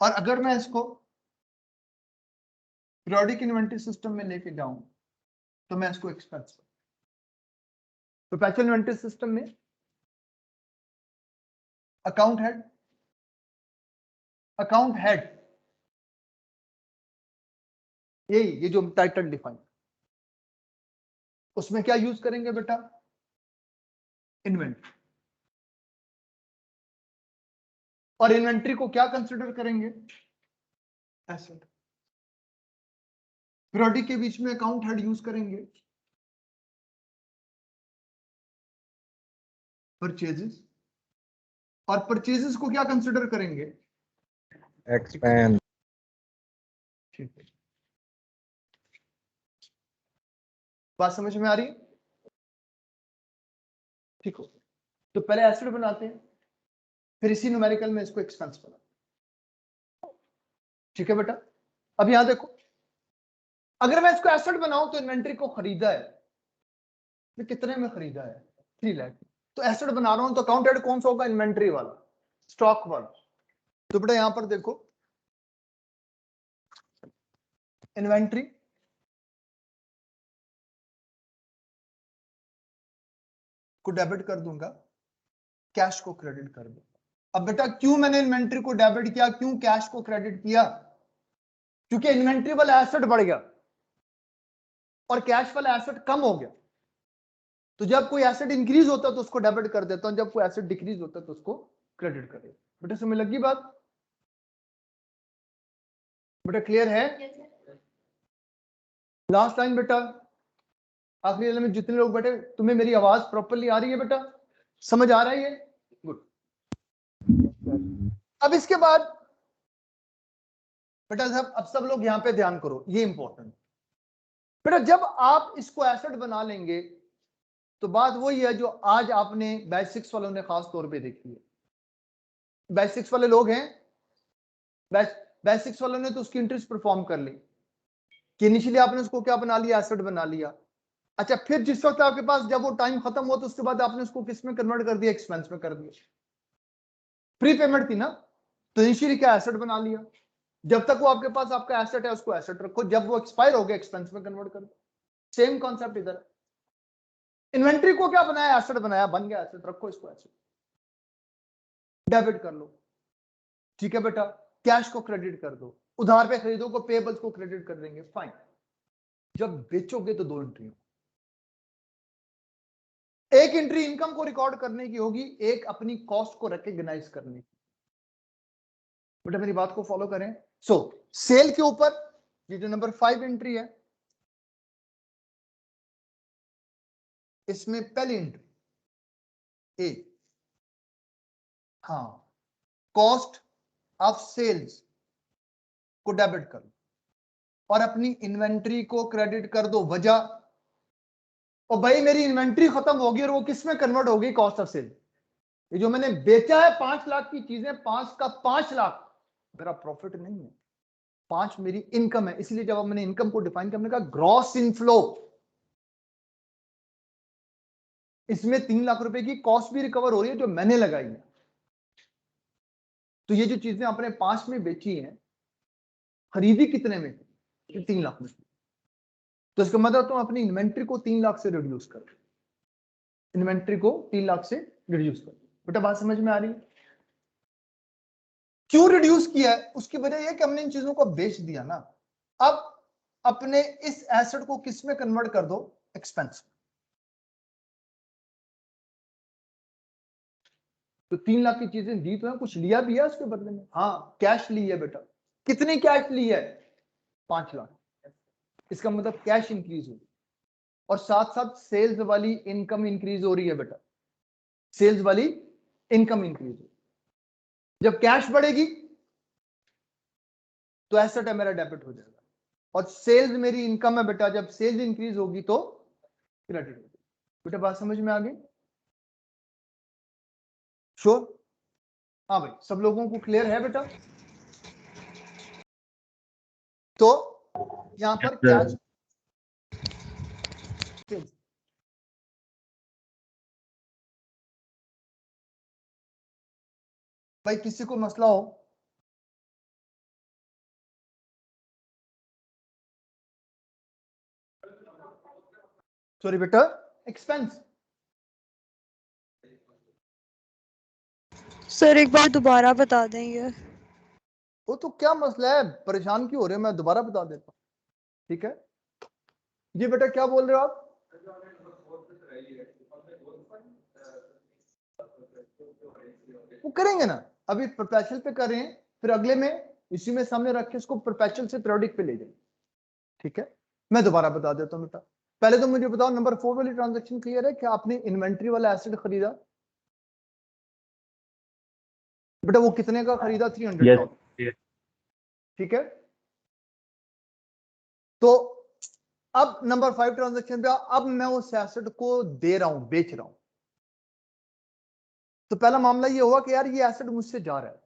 और अगर मैं इसको पीरियोडिक इन्वेंट्री सिस्टम में लेके जाऊं तो मैं इसको एक्सपेंस। परपेचुअल इन्वेंट्री सिस्टम में अकाउंट हेड ये जो टाइटल डिफाइन, उसमें क्या यूज करेंगे बेटा, इन्वेंट्री। और इन्वेंट्री को क्या कंसिडर करेंगे, एसेट। पीरियोडिक के बीच में अकाउंट हेड यूज करेंगे परचेजेस, और परचेजेस को क्या कंसिडर करेंगे, एक्सपेंस। ठीक है, बात समझ में आ रही है? ठीक हो, तो पहले एसेट बनाते हैं, फिर इसी न्यूमेरिकल में इसको एक्सपेंस बनाते हैं। ठीक है बेटा, अब यहां देखो, अगर मैं इसको एसेट बनाऊं तो इन्वेंट्री को खरीदा है, तो कितने में खरीदा है, 3 लाख। तो एसेट बना रहा हूं तो अकाउंट हेड कौन सा होगा, इन्वेंट्री वाला, स्टॉक वाला। तो बेटा यहां पर देखो, इन्वेंट्री को डेबिट कर दूंगा, कैश को क्रेडिट कर दूंगा। अब बेटा क्यों मैंने इन्वेंट्री को डेबिट किया, क्यों कैश को क्रेडिट किया, क्योंकि इन्वेंट्री वाला एसेट बढ़ गया और कैश वाला एसेट कम हो गया। तो जब कोई एसेट इंक्रीज होता है तो उसको डेबिट कर देता हूं, जब कोई एसेट डिक्रीज होता है तो उसको क्रेडिट कर देता हूं। बेटा समझ लगी बात, बेटा क्लियर है? लास्ट लाइन बेटा, आखिरी लाइन में जितने लोग बैठे, तुम्हें मेरी आवाज प्रॉपर्ली आ रही है बेटा, समझ आ रहा है ये? गुड। अब इसके बाद बेटा अब सब लोग यहां पे ध्यान करो, ये इंपॉर्टेंट बेटा, जब आप इसको एसेट बना लेंगे तो बात वही है जो आज आपने बैच 6 वालों ने खास तौर पे देखी है। बैच 6 वाले लोग हैं, बैच 6 वालों ने तो उसकी इंटरेस्ट परफॉर्म कर ली कि इनिशियली आपने उसको क्या बना लिया, एसेट बना लिया। अच्छा, फिर जिस वक्त आपके पास जब वो टाइम खत्म हुआ तो उसके बाद आपने उसको किस में कन्वर्ट कर दिया, एक्सपेंस में कर दिया। प्री पेमेंट थी ना, तो इनिशियली क्या एसेट बना लिया, जब तक वो आपके पास आपका एसेट है उसको एसेट रखो, जब वो एक्सपायर हो गया एक्सपेंस में कन्वर्ट कर दो। सेम कॉन्सेप्ट इधर। इन्वेंट्री को क्या बनाया, एसेट बनाया, बन गया एसेट, रखो इसको एसेट, डेबिट कर लो। ठीक है बेटा, कैश को क्रेडिट कर दो, उधार पे खरीदो को पेबल्स को क्रेडिट कर देंगे, फाइन। जब बेचोगे तो 2 एंट्री, एक एंट्री इनकम को रिकॉर्ड करने की होगी, एक अपनी कॉस्ट को रिकॉग्नाइज करने की। बेटा मेरी बात को फॉलो करें। सेल के ऊपर ये जो नंबर 5 एंट्री है, इसमें पहली एंट्री ए, हाँ, कॉस्ट ऑफ सेल्स को डेबिट कर दो और अपनी इन्वेंट्री को क्रेडिट कर दो। वजह, और भाई मेरी इन्वेंट्री खत्म होगी और वो किस में कन्वर्ट होगी, कॉस्ट ऑफ सेल। ये जो मैंने बेचा है 5 लाख की चीजें, 5 का 5 लाख मेरा प्रॉफिट नहीं है, 5 मेरी इनकम है। इसलिए जब मैंने इनकम को डिफाइन करने का, ग्रॉस इनफ्लो, इसमें 3 लाख रुपए की कॉस्ट भी रिकवर हो रही है जो मैंने लगाई है। तो ये जो चीजें आपने 5 में बेची हैं, खरीदी कितने में, 3 लाख में। तो इसका मतलब तुम अपनी इन्वेंट्री को 3 लाख से रिड्यूस करो, इन्वेंट्री को 3 लाख से रिड्यूस करो। बेटा बात समझ में आ रही है? क्यों रिड्यूस किया है, उसकी वजह यह कि हमने इन चीजों को बेच दिया ना। अब अपने इस एसेट को किस में कन्वर्ट कर दो, एक्सपेंस। तो 3 लाख की चीजें दी तो है, कुछ लिया भी है उसके बदले में, हाँ कैश ली है बेटा। कितनी कैश ली है, 5 लाख। इसका मतलब कैश इंक्रीज हुई और साथ साथ सेल्स वाली इनकम इंक्रीज हो रही है बेटा, सेल्स वाली इनकम इंक्रीज हो। जब कैश बढ़ेगी तो एसेट है मेरा डेबिट हो जाएगा, और सेल्स मेरी इनकम है बेटा, जब सेल्स इंक्रीज होगी तो क्रेडिट होगी। बेटा बात समझ में आ गई? श्योर? हाँ भाई, सब लोगों को क्लियर है बेटा? तो यहां पर कैश, भाई किसी को मसला हो? सॉरी बेटा, एक्सपेंस। सर एक बार दोबारा बता देंगे। वो तो क्या मसला है, परेशान क्यों हो रहे हैं, मैं दोबारा बता देता हूँ, ठीक है। जी बेटा क्या बोल रहे हो आप? वो करेंगे ना, अभी परपेचुअल पे कर रहे हैं, फिर अगले में इसी में सामने रख के इसको परपेचुअल से पीरियोडिक पे ले जाएंगे, ठीक है। मैं दोबारा बता देता हूँ बेटा। पहले तो मुझे बताओ, नंबर 4 वाली ट्रांजैक्शन क्लियर है? क्या आपने इन्वेंट्री वाला एसेट खरीदा? बेटा वो कितने का खरीदा? 300,000, ठीक है। तो अब नंबर 5 ट्रांजैक्शन पे, अब मैं उस एसेट को दे रहा हूं, बेच रहा हूं। तो पहला मामला ये हुआ कि यार ये एसेट मुझसे जा रहा है।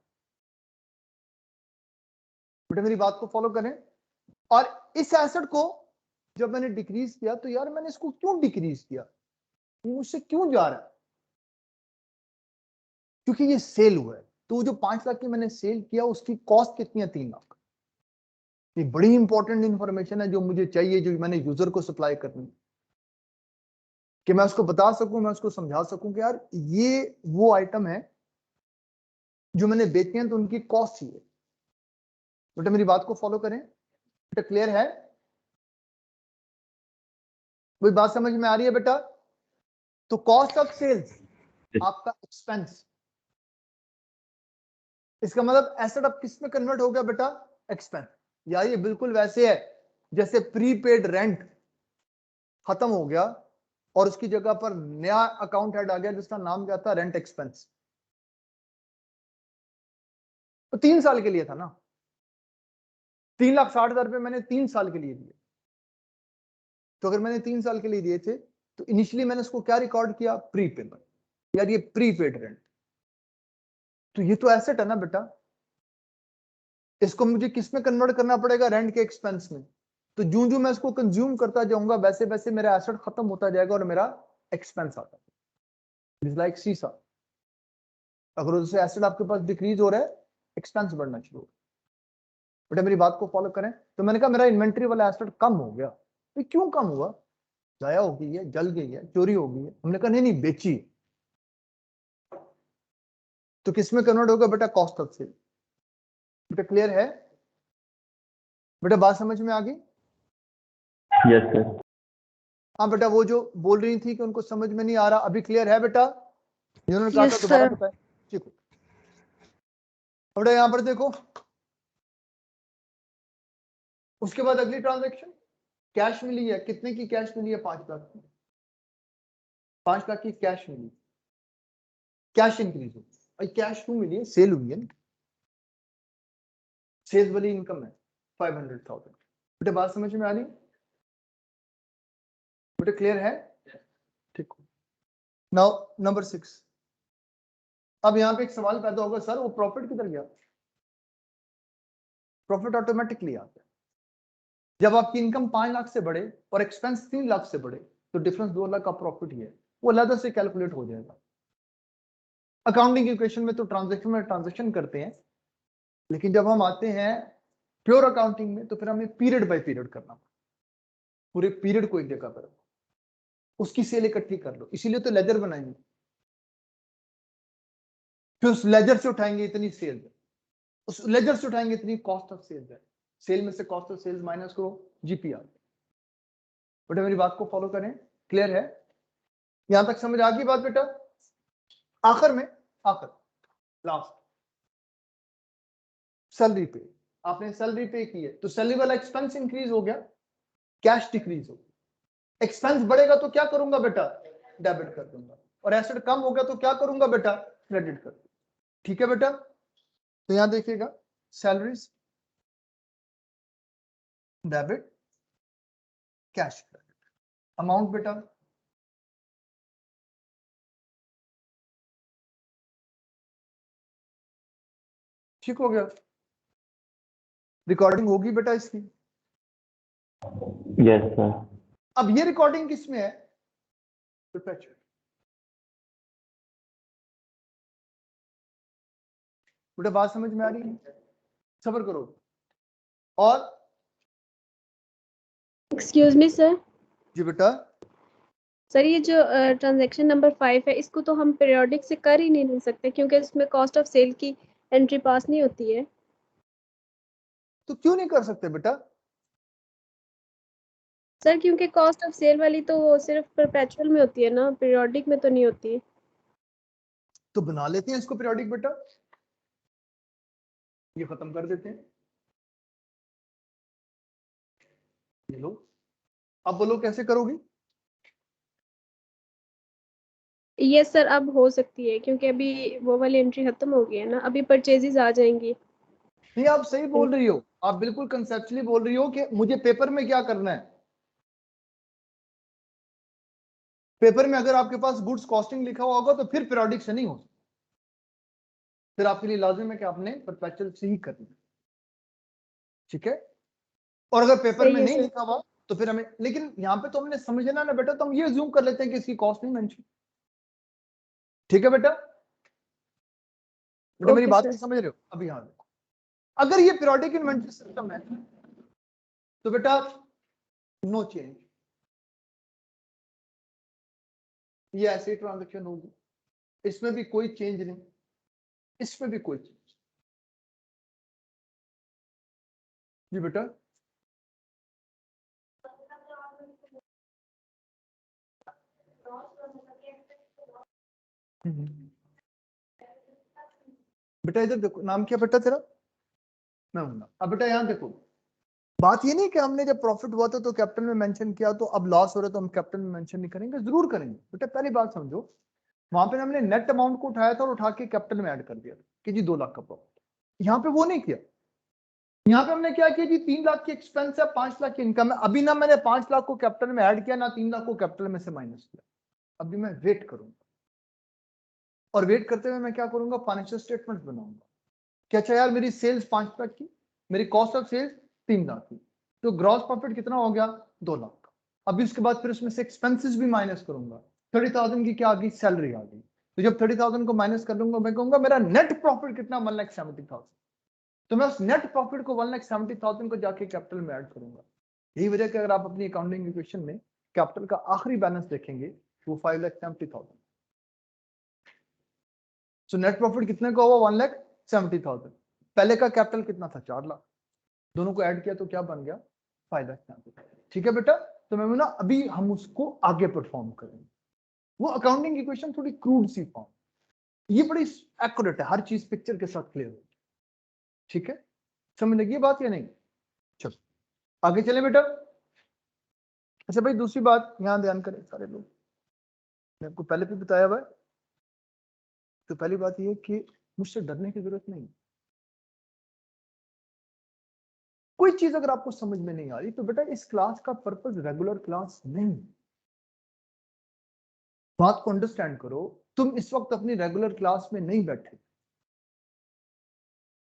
बेटा मेरी बात को फॉलो करें। और इस एसेट को जब मैंने डिक्रीज किया, तो यार मैंने इसको क्यों डिक्रीज किया, मुझसे क्यों जा रहा है? क्योंकि ये सेल हुआ है। तो जो 5 लाख की मैंने सेल किया, उसकी कॉस्ट कितनी है? 3 लाख। ये बड़ी इंपॉर्टेंट इंफॉर्मेशन है जो मुझे चाहिए, जो मैंने यूजर को सप्लाई करनी है, कि मैं उसको बता सकूं, मैं उसको समझा सकूं कि यार ये वो आइटम है जो मैंने बेचनी है, तो उनकी कॉस्ट ही है। बेटा मेरी बात को फॉलो करें। बेटा क्लियर है? कोई बात समझ में आ रही है बेटा? तो कॉस्ट ऑफ सेल्स आपका एक्सपेंस। इसका मतलब एसेट अब किस में कन्वर्ट हो गया बेटा? एक्सपेंस। यार ये बिल्कुल वैसे है जैसे प्रीपेड रेंट खत्म हो गया और उसकी जगह पर नया अकाउंट हेड आ गया जिसका नाम क्या था? Rent expense. तो 3 साल के लिए था ना, 3,60,000 रुपए मैंने 3 साल के लिए दिए। तो अगर मैंने 3 साल के लिए दिए थे, तो इनिशियली मैंने उसको क्या रिकॉर्ड किया? प्रीपेमेंट। यार ये प्रीपेड रेंट, तो ये तो एसेट है ना बेटा, इसको मुझे किस में कन्वर्ट करना पड़ेगा? रेंट के एक्सपेंस में। तो जो जो मैं इसको कंज्यूम करता जाऊंगा, वैसे वैसे मेरा एसेट खत्म होता जाएगा और मेरा एक्सपेंस आता है। इट्स लाइक सीसा, अगर उससे एसेट आपके पास डिक्रीज हो रहा है, एक्सपेंस बढ़ना शुरू हो। बेटा मेरी बात को फॉलो करें। तो मैंने कहा मेरा इन्वेंट्री वाला एसेट कम हो गया। ये क्यों कम हुआ? जाया हो गई है, जल गई है, चोरी हो गई है। हमने कहा नहीं नहीं, बेची। तो किस में कन्वर्ट होगा बेटा? Cost of sale. बेटा क्लियर है? बेटा बात समझ में आ गई? Yes sir. हाँ बेटा, वो जो बोल रही थी कि उनको समझ में नहीं आ रहा, अभी क्लियर है बेटा? जिन्होंने कहा था दोबारा बताएं। ठीक है बेटा, यहां पर देखो। उसके बाद अगली ट्रांजैक्शन कैश मिली है। कितने की कैश मिली है? 5 लाख की। 5 लाख की कैश मिली, कैश इंक्रीज हुई। भाई कैश क्यों मिली है? सेल हुई है ना, सेल्स वाली इनकम है 500,000। बेटा बात समझ में आ रही? बेटा क्लियर है? ठीक। Now number 6। अब यहां पे एक सवाल पैदा होगा, सर वो प्रॉफिट किधर गया? प्रॉफिट ऑटोमेटिकली आता है जब आपकी इनकम 5 लाख से बढ़े और एक्सपेंस 3 लाख से बढ़े, तो डिफरेंस 2 लाख का प्रॉफिट ही है, वो अलग से कैलकुलेट हो जाएगा। अकाउंटिंग इक्वेशन में तो ट्रांजैक्शन में ट्रांजैक्शन करते हैं, लेकिन जब हम आते हैं प्योर अकाउंटिंग में, तो फिर हमें पीरियड बाय पीरियड करना, पूरे पीरियड को एक जगह पर उसकी सेल इकट्ठी कर लो। इसीलिए तो लेजर बनाएंगे, फिर उस लेजर से उठाएंगे इतनी सेल्स, उस लेजर से उठाएंगे इतनी कॉस्ट ऑफ सेल्स है, सेल में से कॉस्ट ऑफ सेल्स माइनस करो, जीपीआर। बेटा मेरी बात को फॉलो करें। क्लियर है? यहां तक समझ आ गई बात बेटा? आखिर में, आखिर लास्ट, सैलरी पे। आपने सैलरी पे की है, तो सैलरी वाला एक्सपेंस इंक्रीज हो गया, कैश डिक्रीज हो गया। एक्सपेंस बढ़ेगा तो क्या करूंगा बेटा? डेबिट कर दूंगा। और एसेट कम हो गया तो क्या करूंगा बेटा? क्रेडिट कर दूंगा। ठीक है बेटा? तो यहां देखिएगा, salaries, debit, cash, credit, amount बेटा ठीक हो गया। रिकॉर्डिंग होगी बेटा इसकी? Yes sir. अब ये रिकॉर्डिंग किस में है? परपेचुअल। बेटा बात समझ में आ रही है? सब्र करो। और एक्सक्यूज मी सर। जी बेटा। सर ये जो ट्रांजैक्शन नंबर 5 है, इसको तो हम पीरियोडिक से कर ही नहीं सकते क्योंकि इसमें कॉस्ट ऑफ सेल की एंट्री पास नहीं होती है। तो क्यों नहीं कर सकते बेटा? सर क्योंकि कॉस्ट ऑफ सेल वाली तो सिर्फ परपेचुअल में होती है ना, पीरियोडिक में तो नहीं होती। तो बना लेते हैं इसको पीरियोडिक बेटा, ये खत्म कर देते हैं। ये लो, अब बोलो कैसे करोगी? यस सर, अब हो सकती है क्योंकि अभी वो वाली एंट्री खत्म हो गई है ना, अभी परचेजेस आ जाएंगी। नहीं आप सही बोल रही हो, आप बिल्कुल कंसेप्चुअली बोल रही हो कि मुझे पेपर में क्या करना है। पेपर में अगर आपके पास गुड्स कॉस्टिंग लिखा हुआ होगा तो फिर पीरियोडिक से नहीं हो सकता, फिर आपके लिए लाजिम है कि आपने परपेचुअल से ही करना है, ठीक है। और अगर पेपर में नहीं लिखा हुआ तो फिर हमें, लेकिन यहाँ पे तो हमने समझना ना बेटा, तो हम ये ज्यूम कर लेते हैं कि इसकी कॉस्ट नहीं मेंशन, ठीक है बेटा। बेटा मेरी बात समझ रहे हो? अभी यहाँ देखो, अगर ये पीरियोडिक इन्वेंटरी सिस्टम है तो बेटा नो चेंज, ये ऐसी ट्रांजैक्शन होगी, इसमें भी कोई चेंज नहीं, इसमें भी कोई चेंज। जी बेटा बेटा इधर देखो, नाम क्या बेटा तेरा? मैं हूं। अब बेटा यहाँ देखो, बात ये नहीं कि हमने जब प्रॉफिट हुआ था तो कैपिटल में मेंशन किया, तो अब लॉस हो रहा है तो हम कैपिटल में मेंशन नहीं करेंगे, जरूर करेंगे बेटा। पहली बात समझो, वहां पे हमने नेट अमाउंट को उठाया था और उठा के कैपिटल में ऐड कर दिया कि जी 2 लाख का प्रॉफिट। यहाँ पे वो नहीं किया, यहाँ पे हमने क्या किया जी 3 लाख की एक्सपेंस है, 5 लाख की इनकम है। अभी ना मैंने 5 लाख को कैपिटल में ऐड किया, ना 3 लाख को कैपिटल में से माइनस किया। अभी मैं वेट करूंगा, और वेट करते हुए मैं क्या करूंगा, फाइनेंशियल स्टेटमेंट बनाऊंगा कि अच्छा यार मेरी सेल्स 5 लाख की, मेरी कॉस्ट ऑफ सेल्स 3 लाख की, तो ग्रॉस प्रॉफिट कितना हो गया, 2 लाख का। अभी उसके बाद फिर उसमें से एक्सपेंसेस भी माइनस करूंगा, 30,000 की क्या आ गई, सैलरी आ गई। तो जब 30,000 को माइनस कर लूंगा, मैं कहूंगा मेरा नेट प्रॉफिट कितना, 1,70,000। तो मैं उस नेट प्रॉफिट को 1,70,000 को जाके कैपिटल में ऐड करूंगा। यही वजह कि अगर आप अपनी अकाउंटिंग इक्वेशन में कैपिटल का आखिरी बैलेंस देखेंगे वो 5,70,000। सो नेट प्रॉफिट कितने का हुआ, 1,70,000। पहले का कैपिटल कितना था, 4 लाख, दोनों को ऐड किया तो क्या बन गया, 5,70,000। ठीक है बेटा। तो मैं ना अभी हम उसको आगे परफॉर्म करेंगे। वो अकाउंटिंग इक्वेशन थोड़ी क्रूड सी फॉर्म, ये बड़ी एक्यूरेट है, हर चीज पिक्चर के साथ क्लियर होती है, ठीक है। समझ लगी बात या नहीं? चलो आगे चले बेटा। अच्छा भाई दूसरी बात यहां ध्यान करें सारे लोग, मैं आपको पहले भी बताया हुआ है। तो पहली बात ये कि मुझसे डरने की जरूरत नहीं। कोई चीज अगर आपको समझ में नहीं आ रही तो बेटा इस क्लास का पर्पस रेगुलर क्लास नहीं। बात को अंडरस्टैंड करो, तुम इस वक्त अपनी रेगुलर क्लास में नहीं बैठे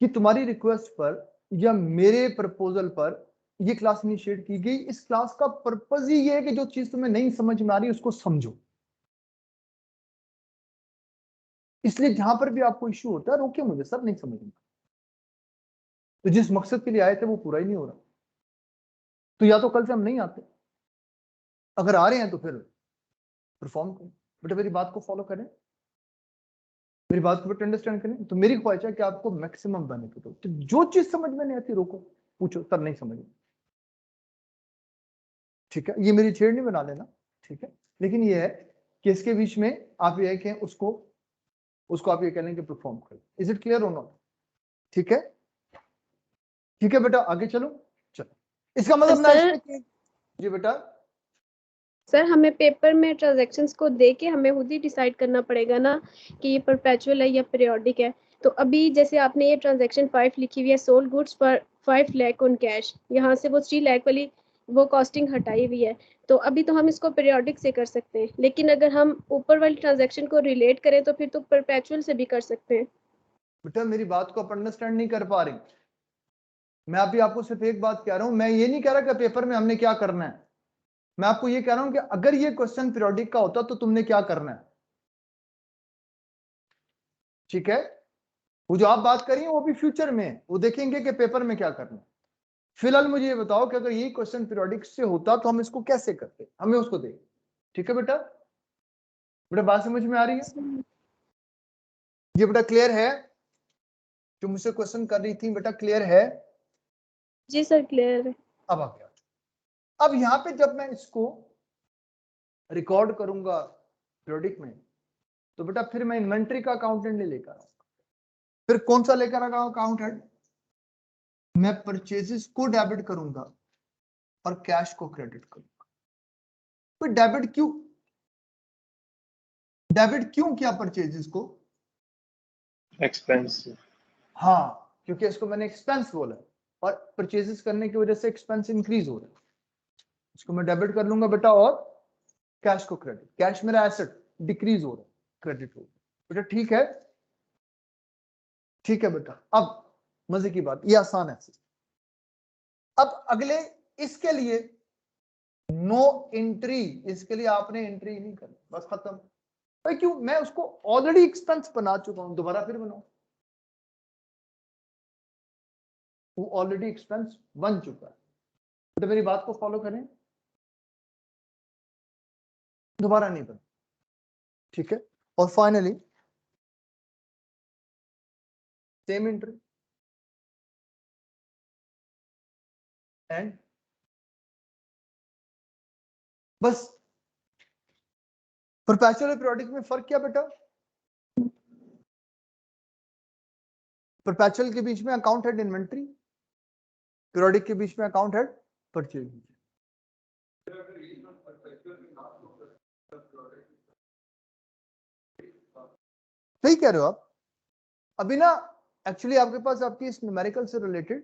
कि तुम्हारी रिक्वेस्ट पर या मेरे प्रपोजल पर ये क्लास इनिशिएट की गई। इस क्लास का पर्पस ही ये है कि जो चीज तुम्हें नहीं समझ में आ रही उसको समझो। इसलिए जहां पर भी आपको इश्यू होता है रोकिए मुझे, सर नहीं समझ में, तो जिस मकसद के लिए आए थे वो पूरा ही नहीं हो रहा, तो या तो कल से हम नहीं आते, अगर आ रहे हैं तो फिर परफॉर्म करें। बेटा मेरी बात को फॉलो करें, मेरी बात को बेटा अंडरस्टैंड करें। तो मेरी ख्वाहिश है कि आपको मैक्सिमम बेनिफिट हो। तो जो चीज समझ में नहीं आती रोको, पूछो सर नहीं समझ, ठीक है। ये मेरी छेड़ नहीं बना लेना, ठीक है। लेकिन ये है कि इसके बीच में आप ये कहें उसको आप ये कह लें कि परफॉर्म करें। इज इट क्लियर और नॉट? ठीक है, ठीक है बेटा आगे चलो। चलो इसका मतलब ना इसमें जी बेटा। सर हमें पेपर में ट्रांजैक्शंस को देख के हमें खुद ही डिसाइड करना पड़ेगा ना कि ये परपेचुअल है या पीरियोडिक है। तो अभी जैसे आपने ये ट्रांजैक्शन 5 लिखी हुई है, sold goods for 5 lakh on cash, यहाँ से वो 3 लाख वाली वो कॉस्टिंग हटाई हुई है, तो अभी तो हम इसको पीरियोडिक से कर सकते हैं। लेकिन अगर हम ऊपर वाली ट्रांजैक्शन को रिलेट करें तो फिर तो परपेचुअल से भी कर सकते हैं। बेटा मेरी बात को आप अंडरस्टैंड नहीं कर पा रही। मैं अभी आपको सिर्फ एक बात कह रहा हूं, मैं ये नहीं कह रहा कि पेपर में हमने क्या करना है। मैं आपको ये कह रहा हूं कि अगर ये क्वेश्चन पीरियोडिक का होता तो तुमने क्या करना है, ठीक है। वो जो आप बात करिए वो भी फ्यूचर में है, वो देखेंगे कि पेपर में क्या करना है। फिलहाल मुझे ये बताओ कि अगर यही क्वेश्चन पीरियोडिक से होता तो हम इसको कैसे करते, हमें उसको दें। ठीक है बेटा, बेटा बात समझ में आ रही है? ये बेटा क्लियर है? जो मुझसे क्वेश्चन कर रही थी बेटा क्लियर है? जी सर क्लियर है। अब आ गया। अब यहाँ पे जब मैं इसको रिकॉर्ड करूंगा पीरियोडिक में, तो बेटा फिर मैं इन्वेंट्री का अकाउंटेंट नहीं लेकर आऊंगा। फिर कौन सा लेकर आऊंगा अकाउंटेंट? मैं परचेजेस को डेबिट करूंगा और कैश को क्रेडिट करूंगा। तो डेबिट क्यों किया परचेजेस को? एक्सपेंस। हाँ, क्योंकि इसको मैंने एक्सपेंस बोला और परचेजेस करने की वजह से एक्सपेंस इंक्रीज हो रहा है, इसको मैं डेबिट कर लूंगा बेटा, और कैश को क्रेडिट। कैश मेरा एसेट डिक्रीज हो रहा है, क्रेडिट हो रहा है। बेटा ठीक है? ठीक है बेटा। अब मजे की बात, ये आसान है। अब अगले इसके लिए नो एंट्री, इसके लिए आपने एंट्री नहीं करनी, बस खत्म। भाई क्यों? मैं उसको ऑलरेडी एक्सपेंस बना चुका हूं, दोबारा फिर बनाऊं? वो ऑलरेडी एक्सपेंस बन चुका है। तो मेरी बात को फॉलो करें, दोबारा नहीं बना। ठीक है? और फाइनली सेम एंट्री एंड बस। परपेचुअल और पीरियोडिक में फर्क क्या बेटा? परपेचुअल के बीच में अकाउंट हेड इन्वेंट्री, पीरियोडिक के बीच में अकाउंट हेड परचेज। सही कह रहे हो आप। अभी ना एक्चुअली आपके पास आपकी इस न्यूमेरिकल से रिलेटेड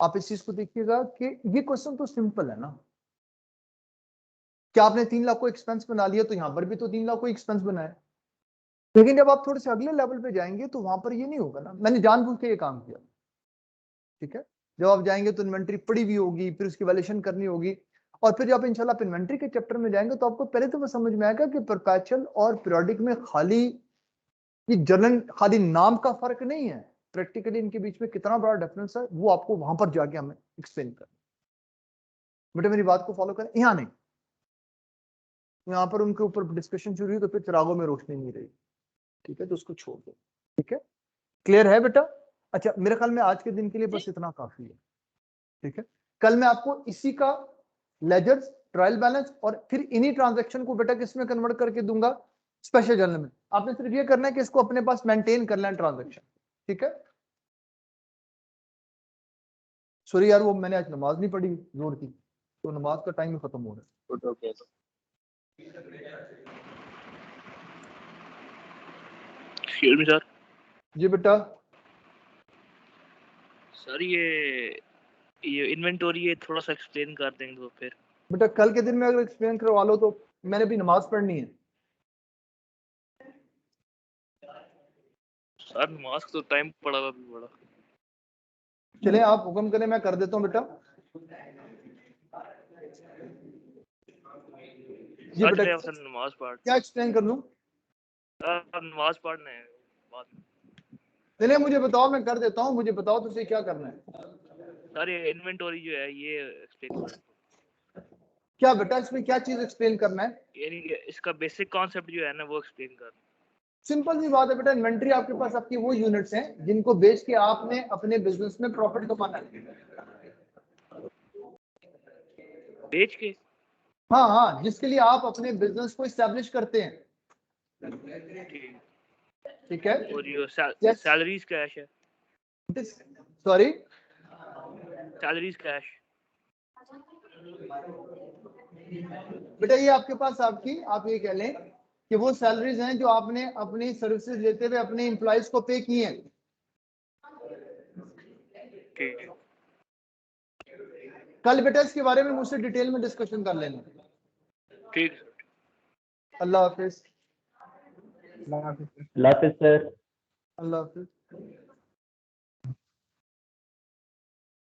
आप इस चीज को देखिएगा कि ये क्वेश्चन तो सिंपल है ना। क्या आपने 3 लाख को एक्सपेंस बना लिया, तो यहां पर भी तो 3 लाख को एक्सपेंस बनाया। लेकिन जब आप थोड़े से अगले लेवल पे जाएंगे तो वहां पर ये नहीं होगा ना, मैंने जानबूझ के ये काम किया। ठीक है? जब आप जाएंगे तो इन्वेंट्री पड़ी हुई होगी, फिर उसकी वैल्यूएशन करनी होगी, और फिर जब इंशाल्लाह आप इन्वेंट्री के चैप्टर में जाएंगे तो आपको पहले तो वो समझ में आएगा कि परपेचुअल और पीरियोडिक में खाली ये जनरल खाली नाम का फर्क नहीं है, प्रैक्टिकली इनके बीच में कितना बड़ा डिफरेंस है वो आपको वहां पर जाके हमें एक्सप्लेन करना। बेटा मेरी बात को फॉलो करें। यहाँ नहीं, यहाँ पर उनके ऊपर डिस्कशन शुरू हुई तो फिर चिरागों में रोशनी नहीं रही। ठीक है? तो उसको छोड़ दो। ठीक है? क्लियर है बेटा? अच्छा, मेरे ख्याल में आज के दिन के लिए बस इतना काफी है। ठीक है? कल मैं आपको इसी का लेजर्स, ट्रायल बैलेंस और फिर इन्हीं ट्रांजैक्शन को बेटा किस में कन्वर्ट करके दूंगा? स्पेशल जर्नल में। आपने सिर्फ ये करना है कि इसको अपने पास मेंटेन कर लें ट्रांजैक्शन। ठीक है? सॉरी यार, वो मैंने आज नमाज नहीं पढ़ी जोर की, तो नमाज का टाइम खत्म हो रहा है। सर जी बेटा। सर ये इन्वेंटरी ये थोड़ा सा एक्सप्लेन कर देंगे तो फिर। बेटा कल के दिन में अगर एक्सप्लेन करवा लो तो मैंने भी नमाज पढ़नी है। सर नमाज का तो टाइम पड़ा हुआ भी बड़ा। चले आप हुक्म करें, मैं कर देता हूँ बेटा। जी बेटा सर नमाज पढ़। क्या एक्सप्लेन कर लूं? नमाज पढ़ना है बाद में। नहीं मुझे बताओ, मैं कर देता हूँ। मुझे बताओ तो सही क्या करना है। सर ये इन्वेंटरी जो है ये एक्सप्लेन कर। क्या बेटा इसमें क्या चीज एक्सप्लेन करना है? यानी इसका बेसिक कॉन्सेप्ट जो है ना वो एक्सप्लेन करना। सिंपल सी बात है बेटा, इन्वेंट्री आपके पास आपकी वो यूनिट्स हैं जिनको बेच के आपने अपने बिजनेस में प्रॉफिट कमाना है। बेच के? हाँ हाँ, जिसके लिए आप अपने बिजनेस को इस्टेब्लिश करते हैं। ठीक है? और ये सैलरीज कैश है। Sorry, salaries cash. बेटा ये आपके पास आपकी, आप ये कह लें कि वो सैलरीज हैं जो आपने अपनी सर्विसेज लेते हुए अपने एम्प्लॉइज को पे किए हैं। कल बेटा इसके बारे में मुझसे डिटेल में डिस्कशन कर लेना। ठीक। अल्लाह हाफिज। अल्लाह हाफिज सर। अल्लाह हाफिज।